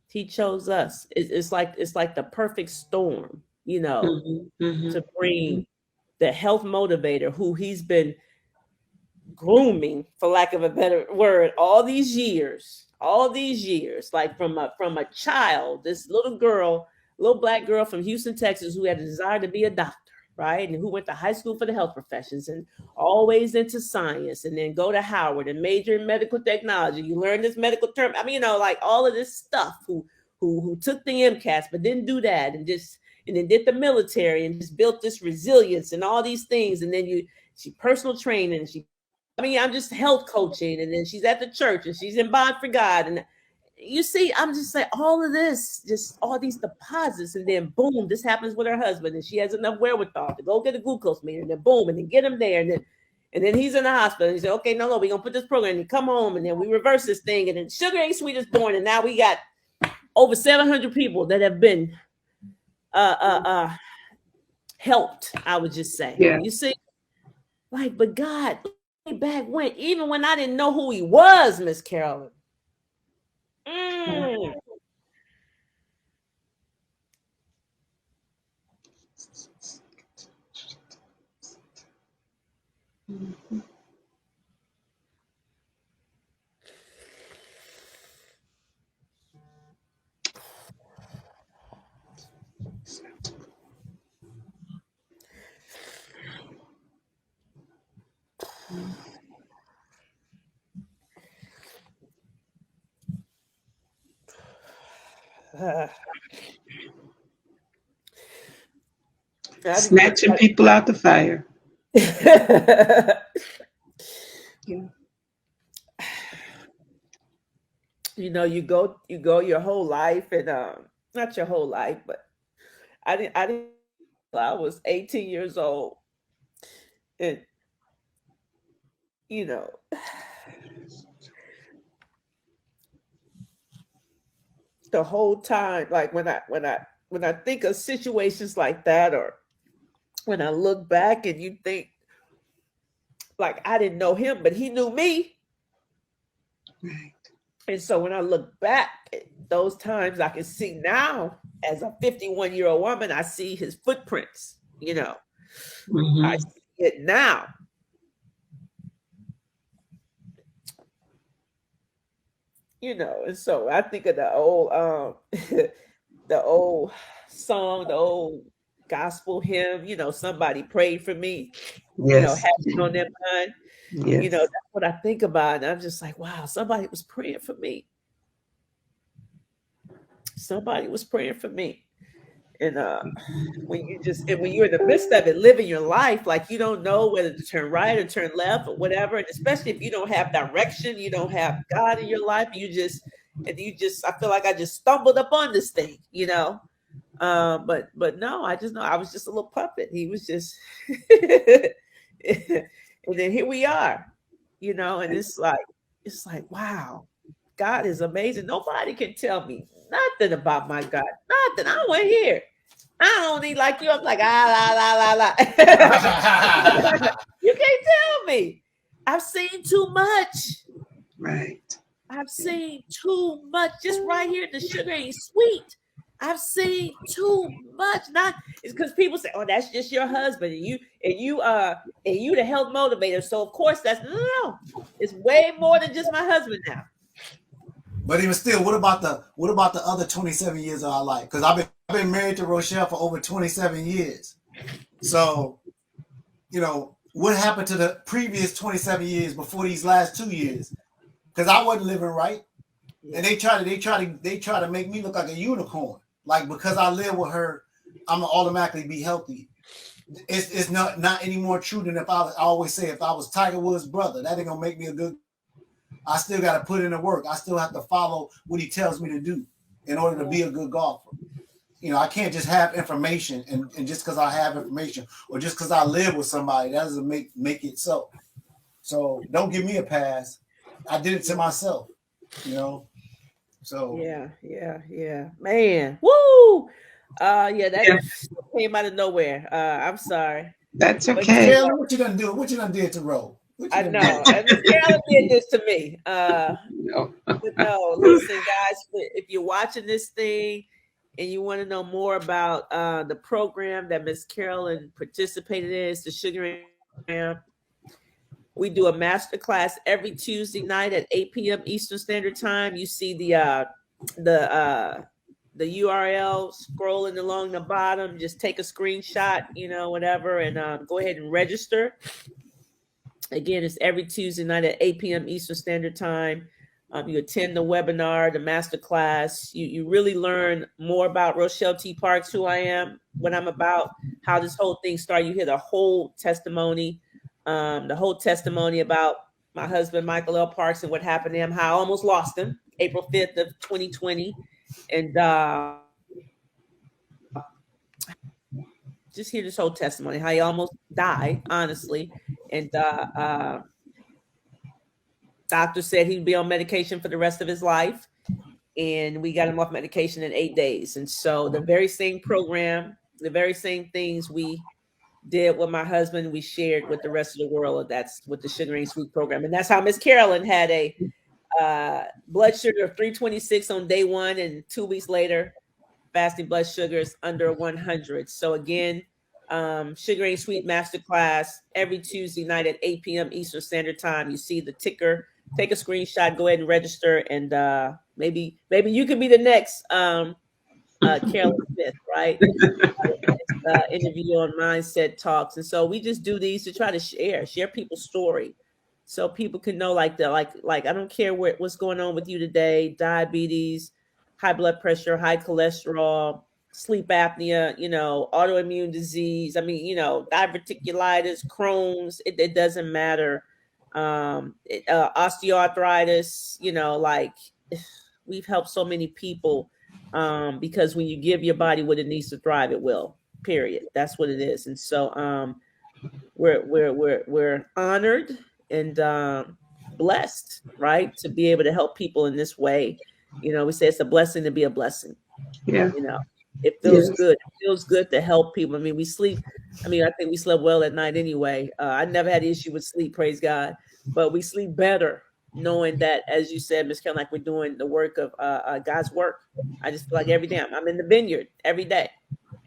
He chose us. It's like the perfect storm, to bring the health motivator who he's been grooming, for lack of a better word, all these years, like from a child, this little black girl from Houston, Texas, who had a desire to be a doctor, right? And who went to high school for the health professions and always into science, and then go to Howard and major in medical technology. You learn this medical term. Like all of this stuff, who took the MCATs, but didn't do that, and then did the military and just built this resilience and all these things. And then she personal training, I'm just health coaching. And then she's at the church and she's in Bond for God. you see, I'm just saying all of this, just all these deposits, and then boom, this happens with her husband, and she has enough wherewithal to go get a glucose meter, and then boom, and then get him there, and then he's in the hospital. And he said, okay, no, we're gonna put this program, and he come home, and then we reverse this thing, and then Sugar Ain't Sweet is born, and now we got over 700 people that have been helped, I would just say. Yeah. You see, like, but God, back when, even when I didn't know who he was, Miss Carolyn. Mm-hmm. Snatching people out the fire. Yeah. You know, you go your whole life, and not your whole life, but I was 18 years old, and you know, the whole time, like when I think of situations like that, or when I look back and you think, like, I didn't know him, but he knew me. Right. And so when I look back at those times, I can see now, as a 51-year-old woman, I see his footprints, you know. Mm-hmm. I see it now. You know, and so I think of the old the old song, the old gospel hymn, you know, somebody prayed for me, Yes. you know, having on their mind. Yes. You know, that's what I think about. And I'm just like, wow, somebody was praying for me. Somebody was praying for me. And when you're in the midst of it, living your life, like you don't know whether to turn right or turn left or whatever, and especially if you don't have direction, you don't have God in your life, I feel like I just stumbled upon this thing, you know. But no, I just know I was just a little puppet. He was just, and then here we are, you know, and it's like, wow, God is amazing. Nobody can tell me nothing about my God. Nothing. I went here. I don't need like you. I'm like, la. You can't tell me. I've seen too much. Right. I've seen too much. Just right here, the Sugar Ain't Sweet. I've seen too much. Not it's because people say, "Oh, that's just your husband," and you the health motivator. So of course that's no. It's way more than just my husband now. But even still, what about the other 27 years of our life? Because I've been married to Rochelle for over 27 years. So, you know, what happened to the previous 27 years before these last 2 years? Because I wasn't living right, and they try to make me look like a unicorn. Like because I live with her, I'm gonna automatically be healthy. It's not any more true than if I always say if I was Tiger Woods' brother, that ain't gonna make me a good. I still got to put in the work. I still have to follow what he tells me to do in order to be a good golfer. You know, I can't just have information and just because I have information or just because I live with somebody, that doesn't make it so. So don't give me a pass. I did it to myself, you know. So yeah. Man. Woo! That came out of nowhere. I'm sorry. That's okay. But Carolyn, what you done do? What you done did to Ro? I know. And Carolyn did this to me. No. But no, listen, guys, if you're watching this thing and you want to know more about the program that Miss Carolyn participated in, it's the Sugar Program. We do a masterclass every Tuesday night at 8 p.m. Eastern Standard Time. You see the URL scrolling along the bottom. Just take a screenshot, you know, whatever, and go ahead and register. Again, it's every Tuesday night at 8 p.m. Eastern Standard Time. You attend the webinar, the masterclass. You really learn more about Rochelle T. Parks, who I am, what I'm about, how this whole thing started. You hear the whole testimony about my husband, Michael L. Parks, and what happened to him, how I almost lost him, April 5th of 2020. And just hear this whole testimony, how he almost died, honestly. And doctor said he'd be on medication for the rest of his life. And we got him off medication in 8 days. And so the very same program, the very same things we did with my husband, we shared with the rest of the world. That's with the Sugar Ain't Sweet program. And that's how Miss Carolyn had a blood sugar of 326 on day 1, and 2 weeks later, fasting blood sugars under 100. So again, Sugar Ain't Sweet Masterclass every Tuesday night at 8 p.m. Eastern Standard Time. You see the ticker. Take a screenshot, go ahead and register, and maybe you could be the next Carolyn Smith, right? Interview on Mindset Talks. And so we just do these to try to share people's story, so people can know, like I don't care what's going on with you today: diabetes, high blood pressure, high cholesterol, sleep apnea, autoimmune disease. I mean, diverticulitis, Crohn's. It doesn't matter. Osteoarthritis. We've helped so many people, because when you give your body what it needs to thrive, it will. Period. That's what it is. And so we're honored and blessed, right, to be able to help people in this way. We say it's a blessing to be a blessing. Yeah. It feels good. It feels good to help people. I mean, we sleep. I think we slept well at night anyway. I never had an issue with sleep, praise God. But we sleep better knowing that, as you said, Ms. Carolyn, like we're doing the work of God's work. I just feel like every day I'm in the vineyard every day.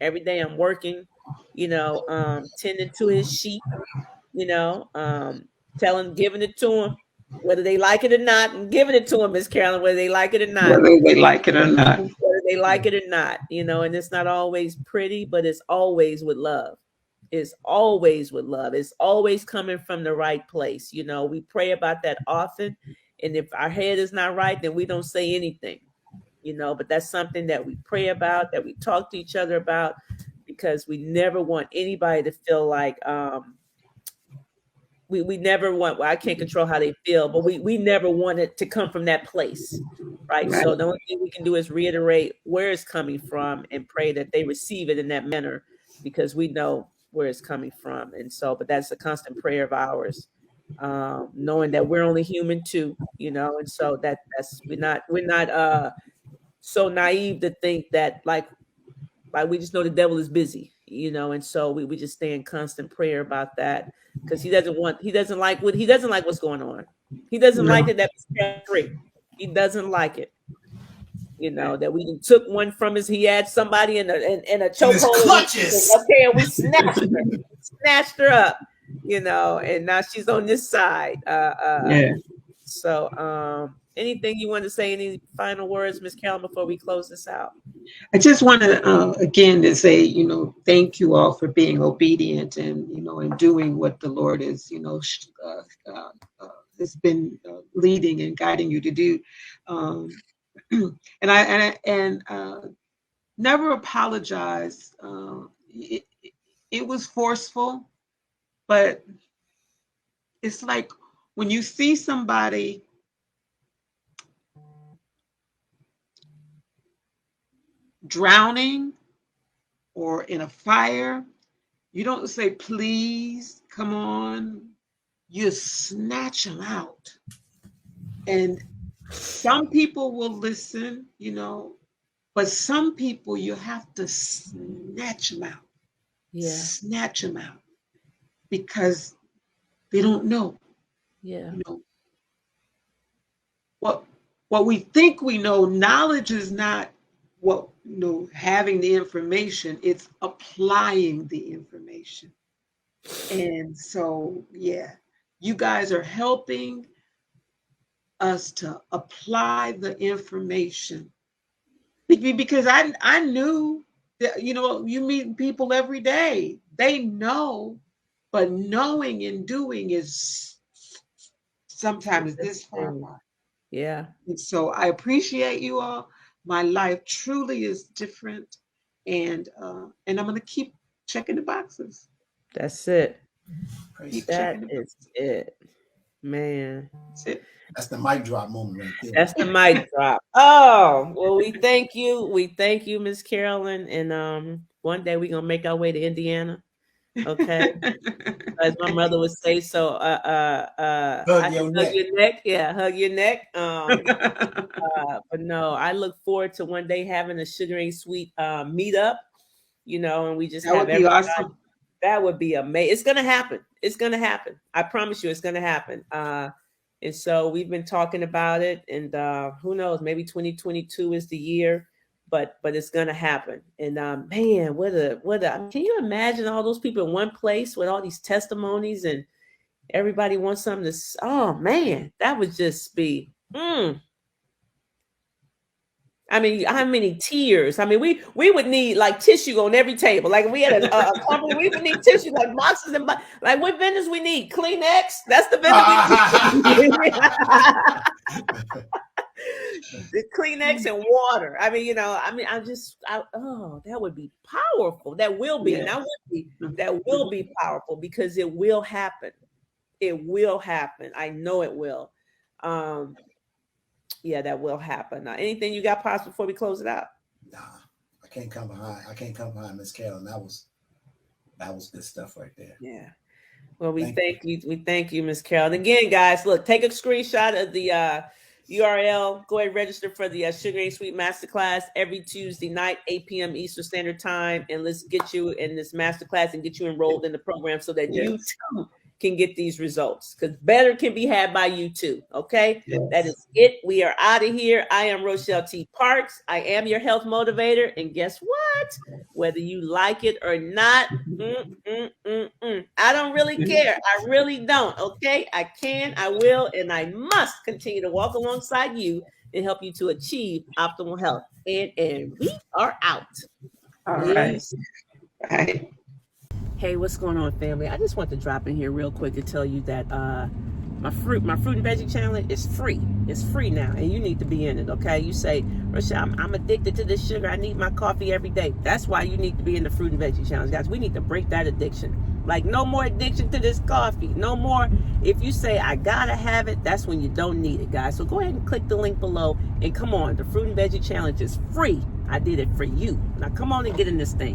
Every day I'm working, tending to his sheep, giving it to them, whether they like it or not, and giving it to them, Miss Carolyn, whether they like it or not. Whether they like it or not. Whether they like it or not, and it's not always pretty, but it's always with love. It's always with love. It's always coming from the right place. We pray about that often. And if our head is not right, then we don't say anything, but that's something that we pray about, that we talk to each other about, because we never want anybody to feel like, we never want, I can't control how they feel, but we never want it to come from that place. Right. So the only thing we can do is reiterate where it's coming from and pray that they receive it in that manner, because we know where it's coming from. And so, but that's a constant prayer of ours, knowing that we're only human too, and so that's we're not so naive to think that like we just know the devil is busy, and so we just stay in constant prayer about that, because he doesn't like what's going on. He doesn't like it that we're free. He doesn't like it. That we took one from he had somebody in a chokehold. Okay, and we snatched her up, and now she's on this side. So anything you want to say, any final words, Ms. Carolyn, before we close this out? I just want to again to say, thank you all for being obedient and and doing what the Lord is has been leading and guiding you to do. And I never apologize. It was forceful, but it's like when you see somebody drowning or in a fire, you don't say, please, come on. You snatch them out. And some people will listen, but some people you have to snatch them out. Yeah. Snatch them out because they don't know. Yeah. What we think we know, knowledge is not what having the information, it's applying the information. And so, you guys are helping us to apply the information, because I knew that, you meet people every day, they know, but knowing and doing is sometimes this far apart. Yeah. And so I appreciate you all. My life truly is different, and I'm going to keep checking the boxes. That's it. Praise That is it. Man. That's it. That's the mic drop moment right there. That's the mic drop. Oh, well, we thank you. We thank you, Miss Carolyn. And one day we're gonna make our way to Indiana. Okay. As my mother would say, so Hug I your can hug neck. your neck. Yeah, hug your neck. But no, I look forward to one day having a Sugar Ain't Sweet meetup, and we just That have would be everybody. awesome. That would be amazing. It's gonna happen. It's gonna happen. I promise you, it's gonna happen. And so we've been talking about it, and who knows? Maybe 2022 is the year, but it's gonna happen. And man, what a! Can you imagine all those people in one place with all these testimonies, and everybody wants something to? Oh man, that would just be. I mean, how many tears? I mean, we would need like tissue on every table. Like if we had a company, we would need tissue, like boxes and like what vendors we need? Kleenex. That's the vendor we need. The Kleenex and water. I mean, that would be powerful. That will be. Yes. That will be powerful because it will happen. It will happen. I know it will. Yeah, that will happen. Anything you got, Pops, before we close it out? Nah, I can't come behind Miss Carolyn. That was good stuff right there. Yeah. Well, we thank you. We thank you, Miss Carolyn. Again, guys, look, take a screenshot of the URL. Go ahead and register for the Sugar Ain't Sweet Masterclass every Tuesday night, 8 p.m. Eastern Standard Time. And let's get you in this masterclass and get you enrolled in the program so that you too can get these results, because better can be had by you too. Okay. Yes. That is it. We are out of here. I am Rochelle T. Parks. I am your health motivator. And guess what? Whether you like it or not, I don't really care. I really don't. Okay. I can, I will, and I must continue to walk alongside you and help you to achieve optimal health. And we are out. All right. Bye. Hey, what's going on, family? I just want to drop in here real quick to tell you that my fruit and veggie challenge is free. It's free now, and you need to be in it, okay? You say, Rochelle, I'm addicted to this sugar. I need my coffee every day. That's why you need to be in the fruit and veggie challenge, guys. We need to break that addiction. Like, no more addiction to this coffee. No more. If you say, I gotta have it, that's when you don't need it, guys. So go ahead and click the link below, and come on. The fruit and veggie challenge is free. I did it for you. Now come on and get in this thing.